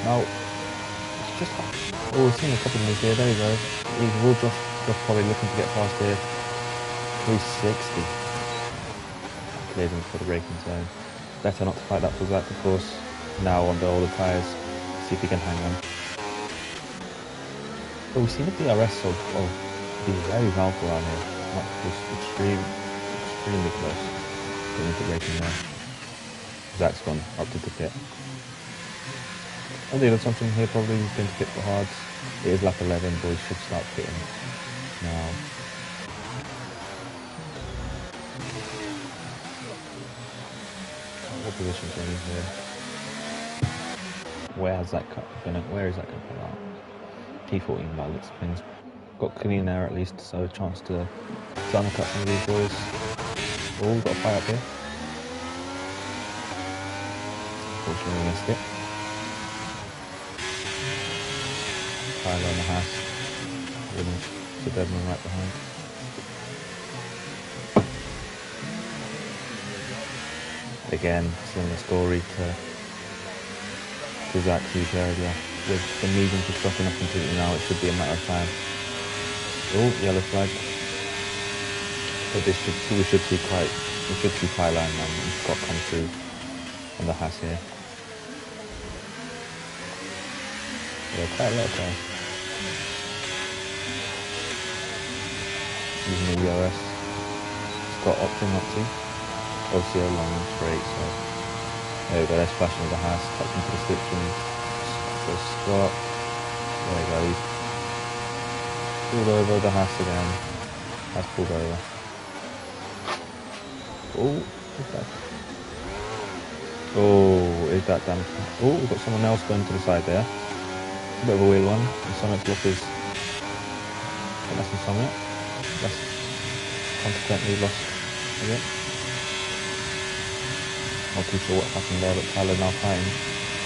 Now, it's just... Oh, we've seen a couple of moves here. There we go. He's will just Josh probably looking to get past here. 360. Cleared him for the braking zone. Better not to fight that for Zach, of course. Now on the older tyres. See if he can hang on. But we've seen the DRS of being very powerful around here. Not just extremely close. Going into braking now. Zach's gone up to the pit. And the other something here probably he's going to pit for hards. It is lap 11, but he should start pitting now. What position's in here? Where is that cut going to come out? P14 by looks of things. Got clean air at least, so a chance to undercut some of these boys. Oh, got a fight up here. Unfortunately missed it. Tyler on the house. The Deadman right behind. Again, similar story to Zach's huge earlier. With the medium just dropping off completely now, it should be a matter of time. Oh, yellow flag. But we should see Highline and Scott come through on the Haas here. Yeah, quite a lot of cars. Using the ERS. Scott opting not to. Obviously a long straight, so there we go, there's flashing with the Haas, tucked into the switching. So Scott, there we go, he's pulled over the Haas again. Has pulled over. Oh, what's that? Oh, is that damn? Oh, we've got someone else going to the side there. A bit of a weird one. And Summit's blockers. I think that's the Summit. That's consequently lost again. Not too sure what happened there, but Tyler now fighting.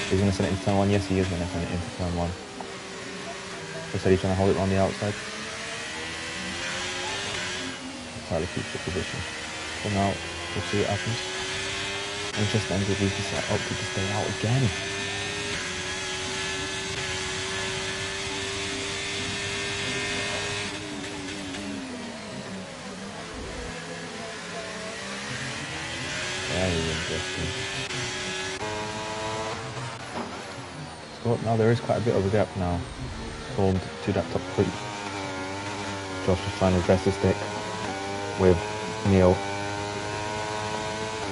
He's going to send it into turn 1. Yes, he is going to send it into turn 1. He said he's trying to hold it on the outside. Tyler keeps the position. Come out, we'll see what happens. And just ended with this opted to stay out again. Very interesting. So now there is quite a bit of a gap now formed to that top creep. Josh is trying to address the stick with Neil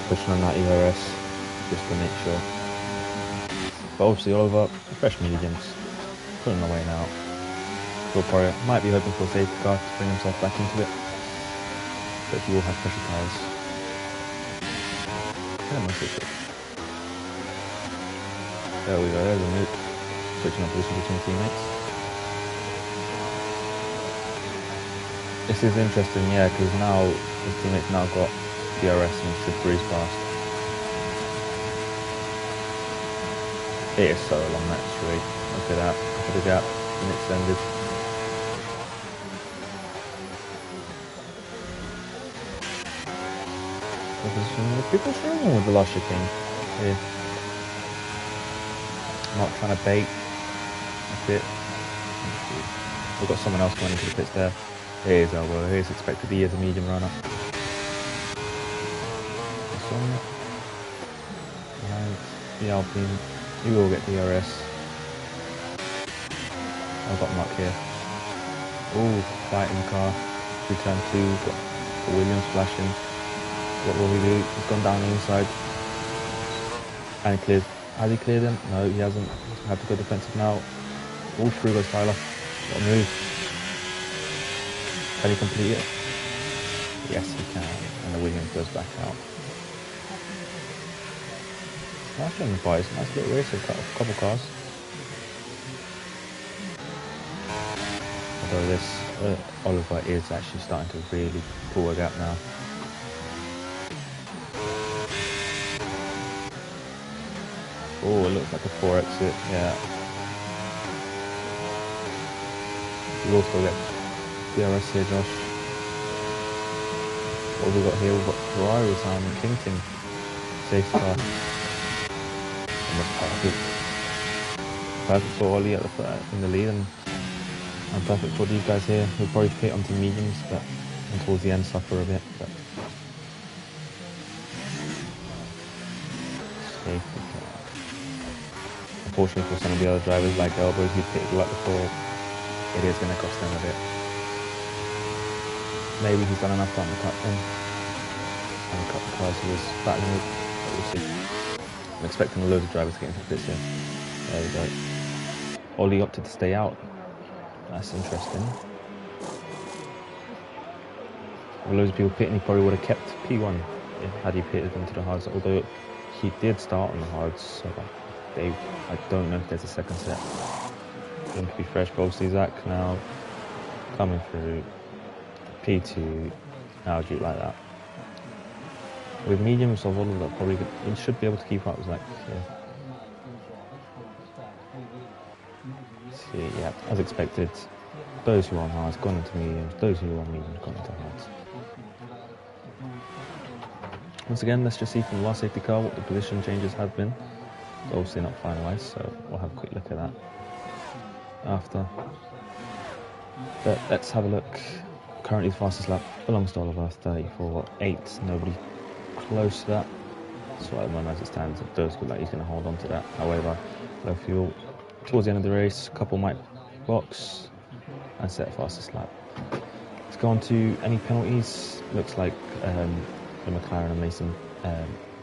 pushing on that ERS just to make sure. But obviously Oliver, fresh mediums, pulling away now. Will Poirier might be hoping for a safety car to bring himself back into it, but he will have pressure tyres. There we go, there's a nuke. Switching up position between teammates. This is interesting, yeah, because now his teammates now got DRS and should breeze past. It is so long that straight. Look at that. Look at the gap and extended. People struggling with the last chicane here. Not trying to bait a bit. We've got someone else going into the pits there. Here's Elbow. Here's expected. He is a medium runner. And the Alpine. You will get DRS. I've got Mark here. Oh, fighting car. Return 2. Got Williams flashing. What will he do? He's gone down the inside. And he cleared. Has he cleared him? No, he hasn't. He's had to go defensive now. All through goes Tyler. What a move. Can he complete it? Yes, he can. And the Williams goes back out. Nice one, boys. Nice little race of a couple cars. Although this Oliver is actually starting to really pull a gap now. Oh, it looks like a 4 exit, yeah. You will still get DRS here, Josh. What have we got here? We've got Ferrari Simon Kington. Safety car. And the perfect for Ollie at the in the lead, and And perfect for these guys here. He'll probably pit onto mediums, but and towards the end suffer a bit. But safety car. Unfortunately for some of the other drivers like Elbow, who pitted a lot before, it is going to cost them a bit. Maybe he's done enough on the cut then. And cut the cars he was battling with, but we'll see. I'm expecting loads of drivers to get into the pits here. There we go. Ollie opted to stay out. That's interesting. With loads of people pitting, he probably would have kept P1 had he pitted into the hards, although he did start on the hards, so I don't know if there's a second set. Going to be fresh, but obviously Zach now coming through P2, now do it like that. With mediums of all of that, probably he should be able to keep up with Zach here. See, yeah, as expected, those who are on hards gone into mediums, those who are on mediums gone into hards. Once again, let's just see from the last safety car what the position changes have been. It's obviously not finalised, so we'll have a quick look at that after. But let's have a look. Currently the fastest lap belongs to Oliver, 34.8. Nobody close to that. So at the moment as it stands, it does look like he's going to hold on to that. However, low fuel towards the end of the race, a couple might box and set fastest lap. Let's go on to any penalties. Looks like the McLaren and Mason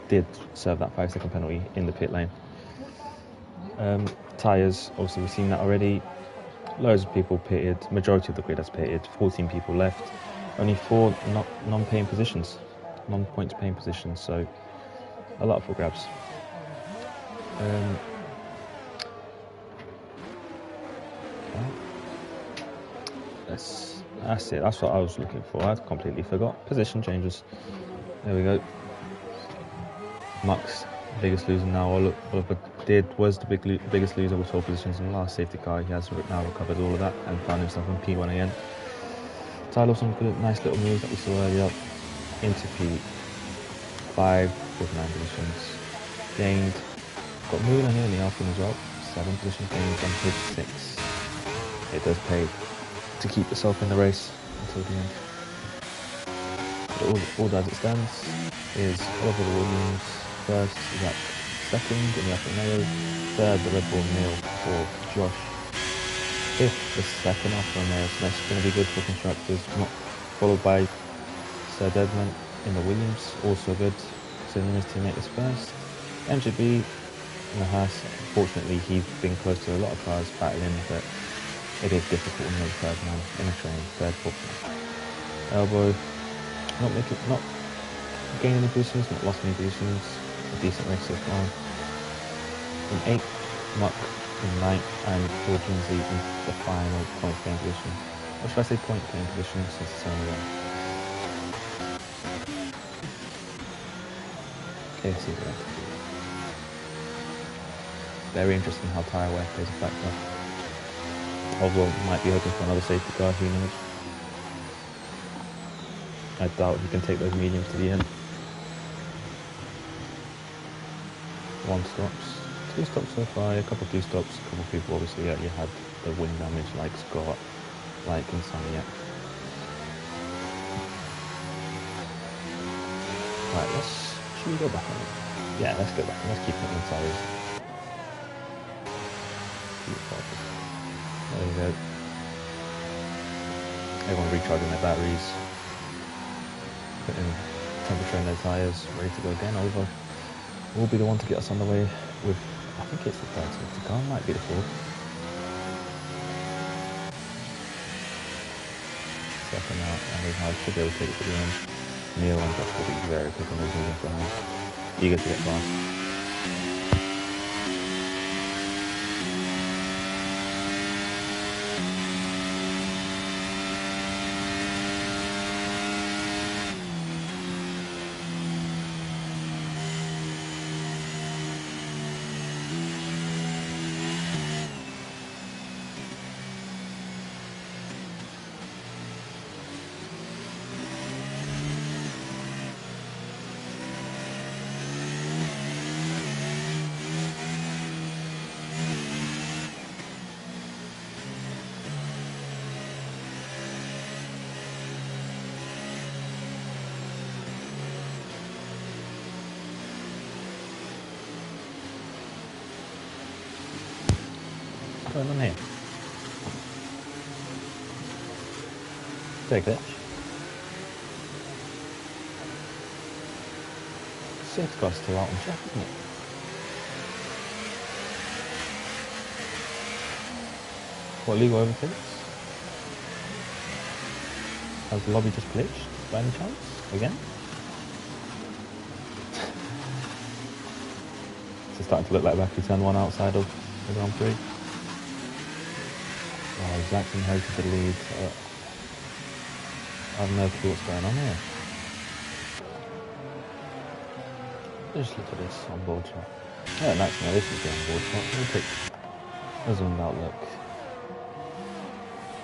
did serve that 5-second penalty in the pit lane. Tyres, obviously we've seen that already. Loads of people pitted, majority of the grid has pitted, 14 people left. Only 4 non-paying positions, non-points paying positions, so a lot for grabs. That's it, that's what I was looking for. I completely forgot. Position changes. There we go. Max, biggest loser now. Oliver was the biggest loser with 12 positions in the last safety car. He has now recovered all of that and found himself in P1 again. Tyler, some good, nice little moves that we saw earlier into P5 with 9 positions gained. Got moving here in the Alpine as well. 7 positions gained on P6. It does pay to keep yourself in the race until the end. But all as it stands is Oliver Williams first, Zach second in the Alfa Romeo, third the Red Bull Neil, fourth Josh, fifth the second Alfa Romeo, so that's going to be good for constructors, followed by Sir Desmond in the Williams, also good, considering his teammate is first. MGB in the Haas, unfortunately he's been close to a lot of cars battling, but it is difficult when you're the third man in a train, third, fourth. Elbow, not gaining any positions, not lost any positions, a decent race so far. In 8th, Muck in 9th, and George Lindsay in the final point playing position. Or should I say point playing position since it's only one. KFC is right. Very interesting how tyre wear plays a factor. Although might be hoping for another safety car, who knows. I doubt he can take those mediums to the end. 1 stops, 2 stops so far, a couple of 2 stops, a couple of people obviously you had the wing damage like Scott, like Insomniac. Right, should we go back on it? Yeah, let's go back and let's keep it in tyres. There we go. Everyone recharging their batteries, putting temperature in their tyres, ready to go again. Oliver will be the one to get us on the way with, I think it's the third safety car, might be the fourth. Second out, and we should be able to take it to the end. Neil and Josh will be very quick on those moving from him. Eager to get past. going on here? Take it. Safety car's still out on track, isn't it? What, legal overtakes? Has the lobby just glitched by any chance? Again? It's starting to look like back to turn one outside of the Grand Prix. Oh, Zach's inherited the lead. I have no clue what's going on here. Just look at this on board shot. Yeah, that's no, this is the on board shot. We'll take a zoomed out look.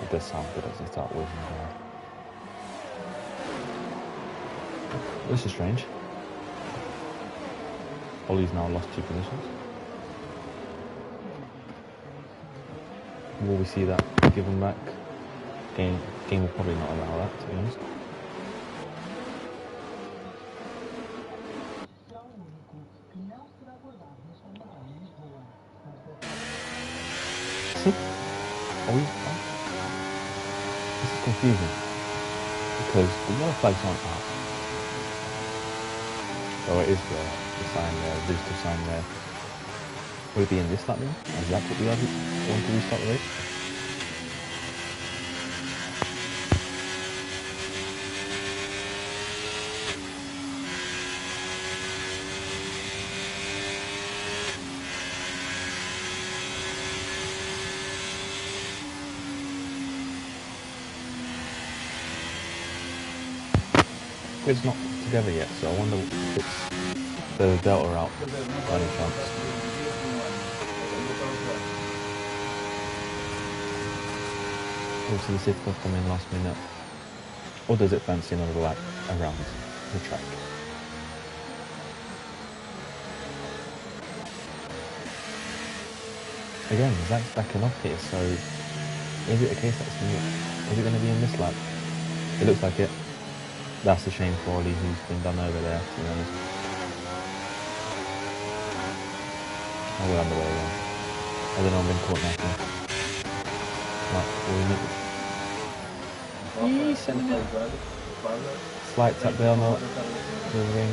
It does sound good as they start whizzing by. This is strange. Ollie's now lost 2 positions. Will we see that given back? Game will probably not allow that, to be honest. This is confusing because the yellow flags aren't out. Oh, it is the sign there, the visitor sign there. Will it be in this lap then? Is that what we want to restart the race? It's not together yet, so I wonder if it's the Delta out by any chance. Obviously the safety car come in last minute. Or does it fancy another lap around the track? Again, Zach's backing off here, so is it a case that's new? Is it going to be in this lap? It looks like it. That's a shame for Ollie, who's been done over there, to be honest. I will underway again. I don't know, I've been caught napping. Right, slight tap there on the ring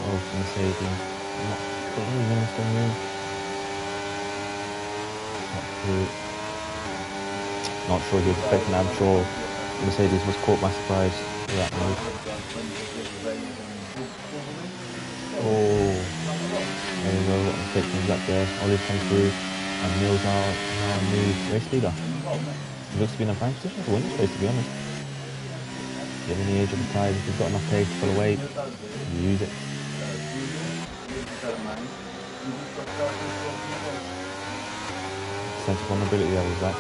of Mercedes. Not really minister move. Not sure he was expecting that. I'm sure Mercedes was caught by surprise with that move. Oh, there we go, what a mistake comes up there. Ollie's come through, and Neil's now new race leader. He looks to be in a prime position to win this race, to be honest. Given the age of the tyres, if you've got enough pace to pull away, you use it. Sense of vulnerability there was that.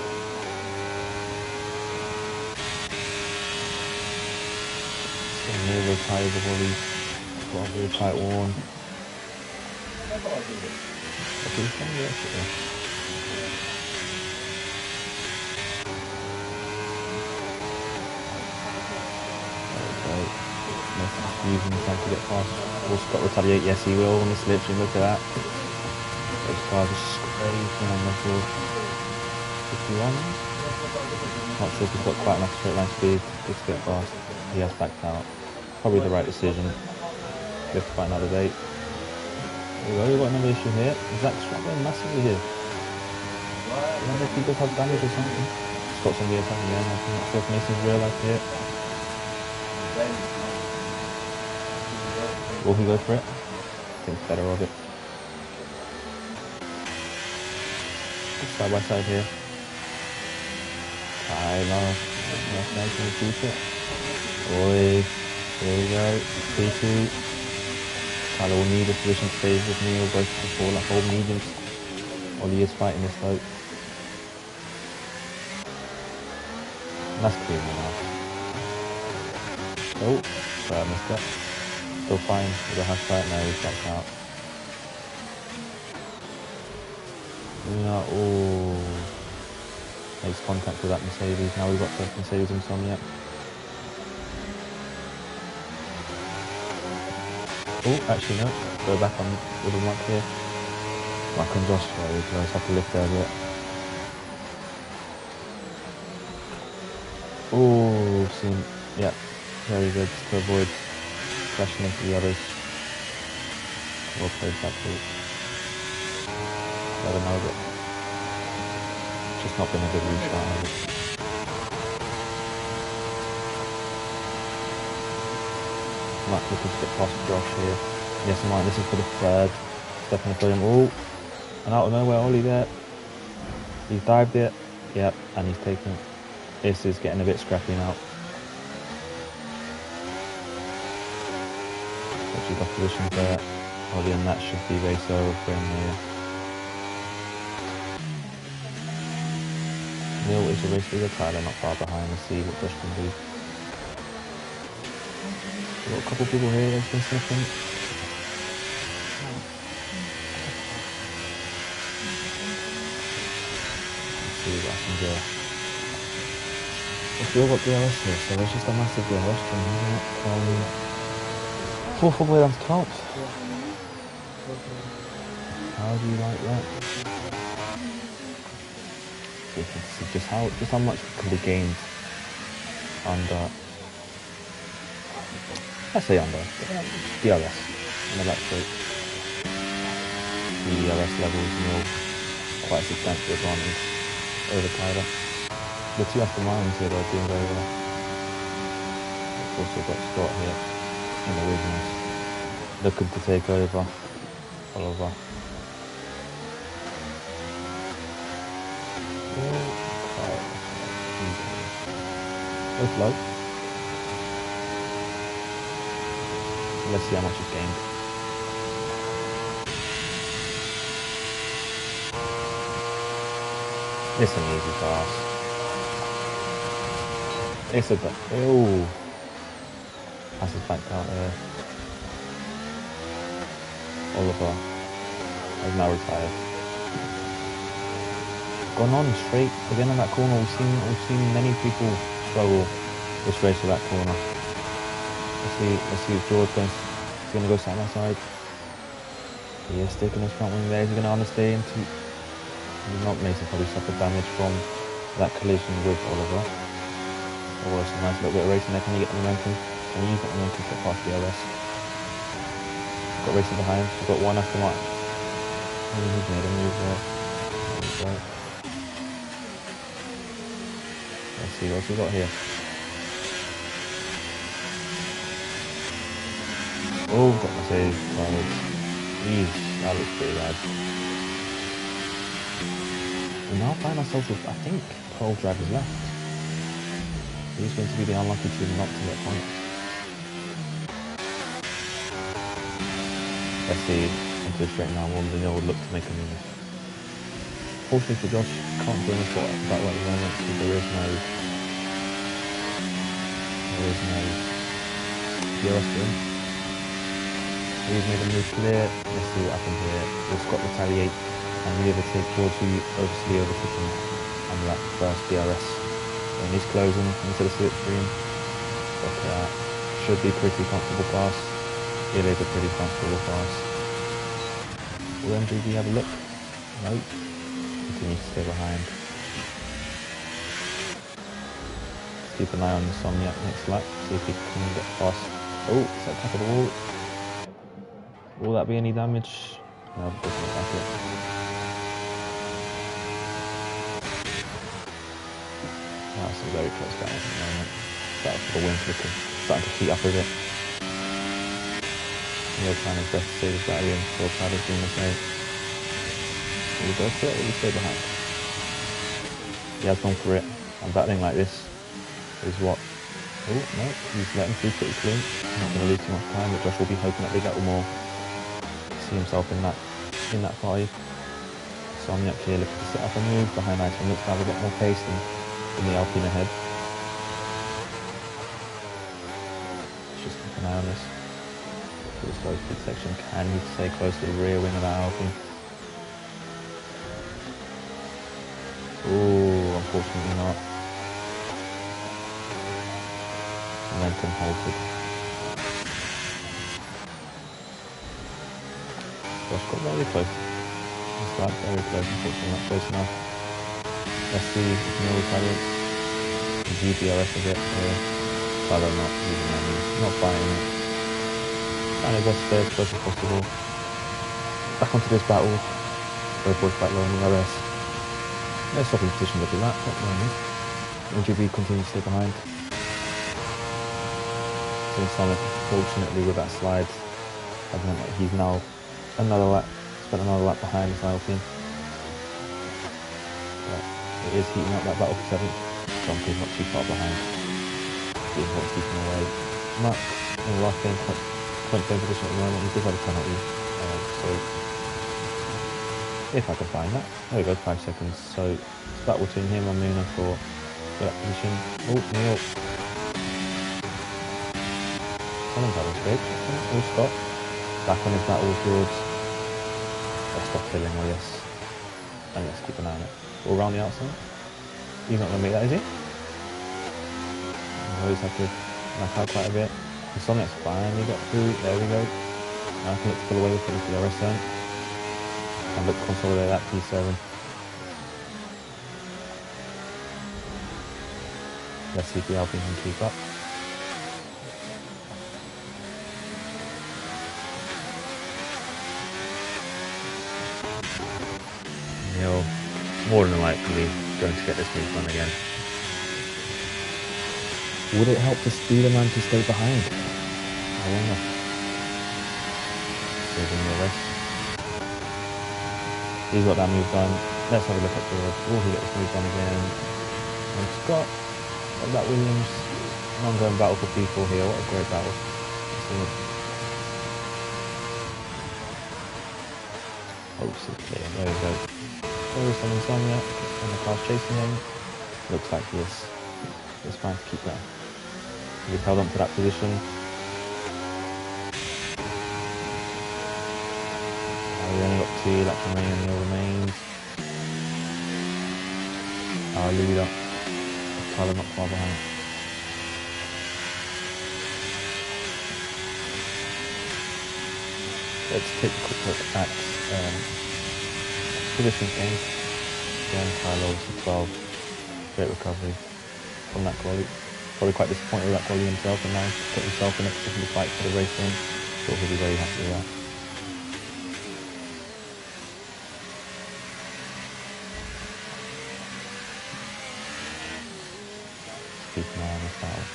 Near the tyres have already got a very tight one. Okay, he's trying to rush it there. Okay, nothing confusing, he's trying to get past. Will Scott retaliate? Yes, he will on this literally, look at that. Those cars are scraping on the field. 51. Not sure if he's got quite enough straight line speed to get past. He has backed out. Probably the right decision. We have to find another date. There we go, we've got another issue here. Zach's struggling massively here. I wonder if he does have damage or something. Scott's on the attack again. I'm not sure if Mason's realised here. Will he go for it? I think better of it. Side by side here. Tyler. That's nice and keep it. Oi. There we go, P2. Tyler will need a position to stay with Neil, both before like hold mediums. Ollie is fighting this though. And that's clear now. Oh, sorry I missed that. Still fine with a half fight, now he's backed out. Yeah, oh. Makes contact with that Mercedes, now we've got the Mercedes insomnia. Oh, actually no, go back on with the mark here. Mark and Josh, there we go, just have to lift there a bit. Oh, seen. Yeah, very good to avoid crashing into the others. Well played that group. Never know that. Just not been a good restart. Has it? Matt looking to get past Josh here. Yes, Mike, this is for the third. Stepping up him. Oh, and out of nowhere, Ollie there. He's dived it. Yep, and he's taken. This is getting a bit scrappy now. Actually got positions there. Ollie, and that should be race over for him here. Neil is a race leader. Tyler not far behind. Let's see what Josh can do. We've got a couple of people here that's been sniffing. Let's see what happens here. We've still got DRS here, so there's just a massive DRS change, isn't it? Fourth all the way down to 12th. How do you like that? You can see just how much can be gained under, I say under, DRS in the back straight. The DRS levels more quite a substantial advantage over Tyler. The two Aston Martins here are doing very well. We've also got Scott here in the Williams looking to take over Oliver. Both low. Let's see how much it's gained. It's an easy pass. It's a bit. Oh, that's his back out there. Oliver is now retired. Gone on straight again in that corner. We've seen many people struggle this race with that corner. Let's see if George is going to go side by side. He is sticking his front wing there. He's going to understay into. He's not Mason probably suffered damage from that collision with Oliver. Oh, it's a nice little bit of racing there. Can you get the momentum? Can you use that momentum to get past the DRS? Got racing behind. We've got one after Mark. He's made a move there. Let's see what we got here. Oh, got my save. Jeez, that looks pretty bad. We now find ourselves with, I think, 12 drivers left. Who's going to be the unlucky team not to get points? Let's see, into the straight now, Neil would look to make a move. Fortunately for Josh, can't do any spot that way at the moment because there is no DRS for him. He's made a move clear. Let's see what happens here. Will Scott retaliate and we overtake George, who obviously overtook him under that first DRS. And he's closing into the slipstream. Look at that. Should be pretty comfortable pass. It is a pretty comfortable pass. Will MGB have a look? No. Continues to stay behind. Let's keep an eye on Insomniac next lap. See if he can get past. Oh, it's at the top of the wall. Will that be any damage? No, it doesn't look like it. That's a very close battle at the moment. Battle for the win, starting to heat up a bit. Neil trying his best to save his battery and Phil Tyler's doing the same. Will he go for it or will he stay behind? He has gone for it. And battling like this is what. Oh no, he's letting through pretty clean. Not going to lose too much time, but Josh will be hoping that big little more. See himself in that party. So I'm here looking to set up a move behind Iceman. Looks to have a bit more pace than the Alpine ahead. Let's just keep an eye on this. This close pit section. Can he stay close to the rear wing of that Alpine? Oh, unfortunately not. Momentum halted. Josh got very close. Just that, very close, unfortunately not close enough. Let's see if Neil retaliates. confuse DRS a bit here. But I'm not using any, not buying it. Trying to go stay as close as possible. Back onto this battle. Red Bull's quite low on the RS. No stopping position with the lap, not moment. MGB continues to stay behind. So Sonic, fortunately with that slide, has meant that he's now spent another lap behind his Alpine. But it is heating up that battle for 7th. John is not too far behind. He's not keeping away. Max in the last game, point game position at the moment. He did have a penalty. So if I can find that. There we go, 5 seconds. So it's battle between him and Muna for that position. Oh, Neil. Someone's having scrapes. Oh, Scott. Back on his battle with George. Let's stop killing, oh yes. And let's keep an eye on it. All around the outside. He's not going to make that, is he? I always have to knock out quite a bit. The Sonic's finally got through. There we go. Now I can look to pull away with the DRS zone. And look to consolidate that P7. Let's see if the Alpine can keep up. Neil, more than likely, going to get this move done again. Would it help the speeder man to stay behind? I wonder. Saving the rest. He's got that move done. Let's have a look at George. Oh, he got this move done again. And Scott, what about Williams? An ongoing battle for P4 here. What a great battle. Hopes it's clear. There we go. There is someone's done yet. And the car's chasing him. Looks like he is. It's fine to keep going. He's held on to that position. We only got 2 laps remaining and Neil remains. Our leader, Tyler not far behind. Let's take a quick look at position change. Again, Tyler was 12. Great recovery from that quality. Probably quite disappointed with that quality himself, and now he's put himself in a position to fight for the race win. So he'll be very happy with that. Keep an eye on this battle.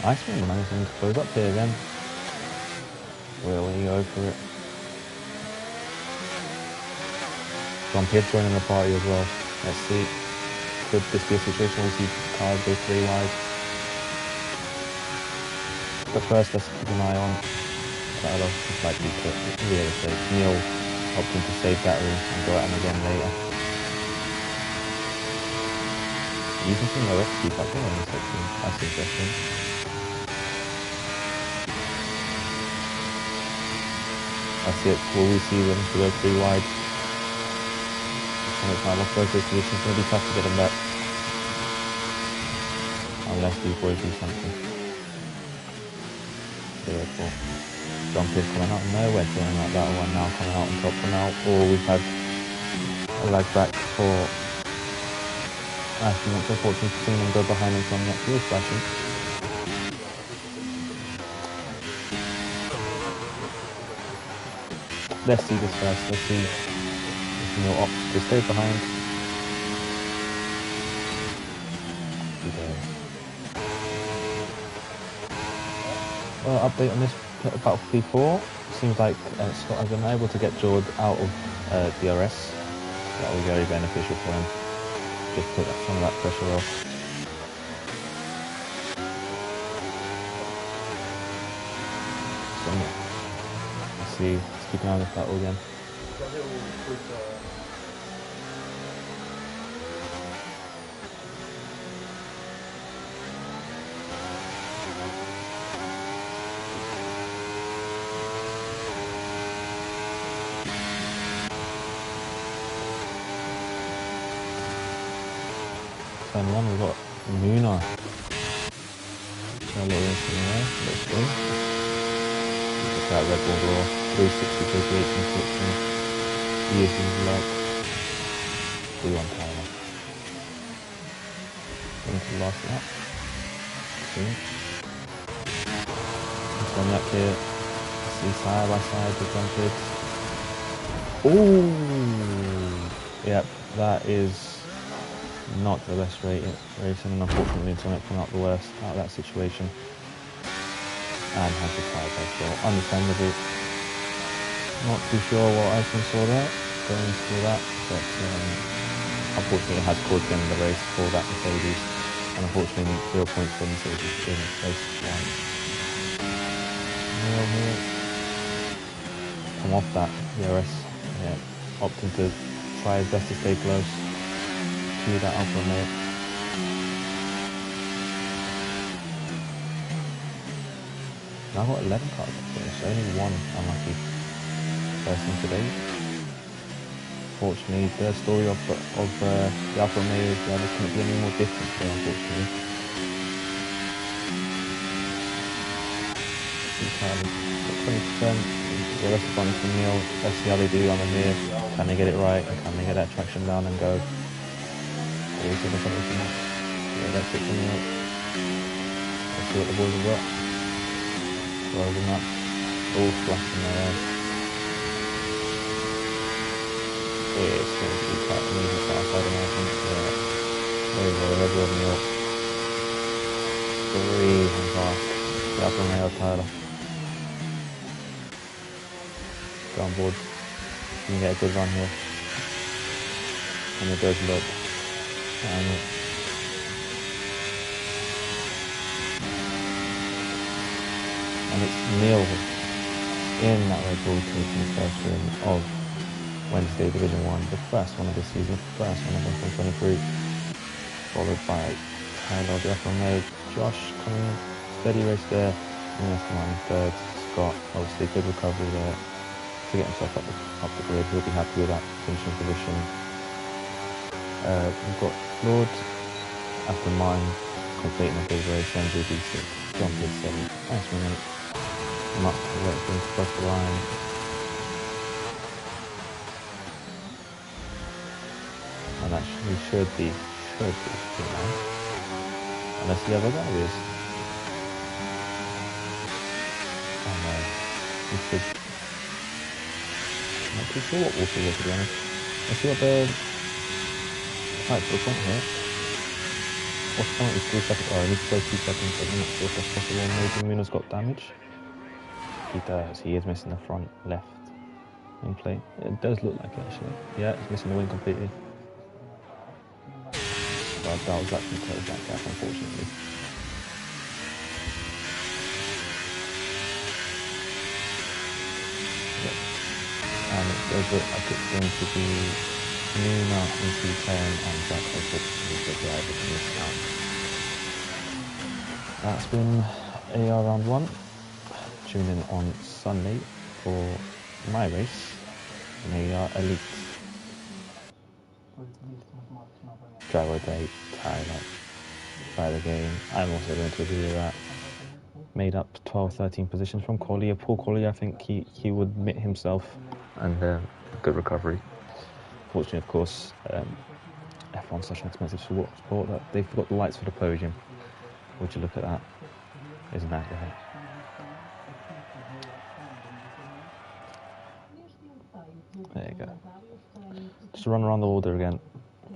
Iceman managing to close up here again. Will he go for it? John Pierce joining the party as well. Let's see. Could this be a situation where we see cars go 3 wide? But first, let's keep an eye on Tyler. It's likely to really save. Neil helped him to save battery and go at him again later. Using some low XP factor on this section. That's interesting. That's it. Will we see them to go 3 wide? It's now lost both those positions. It's going to be tough to get them back. Unless these boys do something. Beautiful. John Pierce coming out of nowhere, joining that battle, and now coming out on top for now. Or we've had a lag back for Ashton. It's unfortunate to see them go behind him from that fuel flashing. Let's see this first. Let's see. No opts to stay behind. Well, update on this battle for P4. Seems like Scott has been able to get George out of DRS. That will be very beneficial for him. Just put some of that pressure off. So yeah. Let's see. Let's keep an eye on this battle again. Turn 1, we've got Muna. A little instant there. Let's go. Look at that Red Bull Raw. 360 KPH in 16. see if he's like 3-1 Tyler. Into the last lap. See? It's going up here. See side by side with jump kids. Ooh! Yep, that is not the best racing, and unfortunately Internet came out the worst out of that situation. And has the tyre as well. Understandably, not too sure what Iceland saw there, going through that, but unfortunately it has caused the end of the race for that Mercedes, and unfortunately 0 points for Mercedes in race 1. Neil here, come off that ERS, opting to try his best to stay close to that Alfa Romeo. Now I've got 11 cars to finish, only one unlucky person today. Unfortunately, the story of the Alfa Romeo drivers couldn't be any more different today, unfortunately. Got 20%, the rest is running from Neil. Let's see how they do under here. Can they get it right? And can they get that traction down and go? Yeah, that's it from Neil. Let's see what the boys have got. Rolling up, all flashing their eyes. It's going to be quite an easy start side, I think. Yeah. There we go, the Red Bull Neil. Breathing fast. The Alfa Romeo Tyler. Go on board. You can get a good run here. And it goes look. And it's Neil in that Red Bull taking the first win of Wednesday Division 1, the first one of this season, first one of 2023, followed by Tyler, the Alfa Romeo, Josh coming steady race there, and that's the one in third. Scott, obviously good recovery there to get himself up the grid. He'll be happy with that finishing position. We've got Lord, Aston Martin completing a good race, MGB6, John Pitt 7, Iceman 8, Mark Wetton across the line. And actually should be nice. Unless the other guy is. Oh no, we should. Not too sure what we'll see here, to be honest. Let's see what the fight for the front here. What's the point is 3 seconds? Oh, I need to go 2 seconds. I'm not sure if that's possible. Maybe Muno's got damage. He does. He is missing the front left wing plate. It does look like it actually. Yeah, he's missing the wing completely. But that was actually close that gap, unfortunately. Yep. And it does look like it's going to be Muna into 10 and Jack Hope is the driver in this count. That's been AER round 1. Tune in on Sunday for my race in AER Elite. Driver day, Tyler, by the game. I'm also going to review that. Made up 12-13 positions from Collier. Paul Collier, I think he would admit himself, and good recovery. Fortunately, of course, F1's such an expensive sport that they forgot the lights for the podium. Would you look at that? Isn't that great? There you go. Just run around the order again.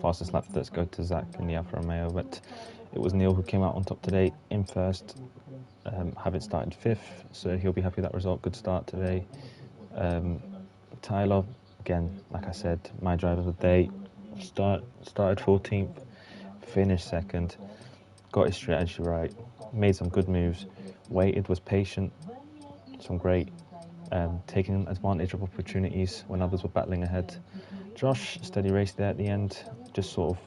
Fastest lap, let's go to Zach in the Alfa Romeo, but it was Neil who came out on top today in first, having started 5th, so he'll be happy with that result. Good start today. Tyler, again, like I said, my driver of the day, started 14th, finished 2nd, got his strategy right, made some good moves, waited, was patient, some great taking advantage of opportunities when others were battling ahead. Josh, steady race there at the end, just sort of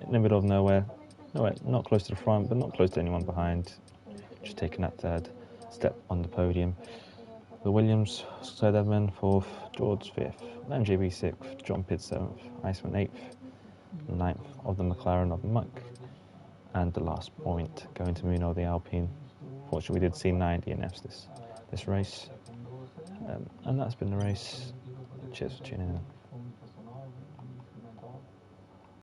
in the middle of nowhere, not close to the front, but not close to anyone behind, just taking that third step on the podium. The Williams, Sir Edmund 4th, George 5th, MJB 6th, John Pitt 7th, Iceman 8th, 9th of the McLaren of Muck, and the last point going to Muno, the Alpine. Fortunately, we did see 9 DNFs this race. And that's been the race. Cheers for tuning in.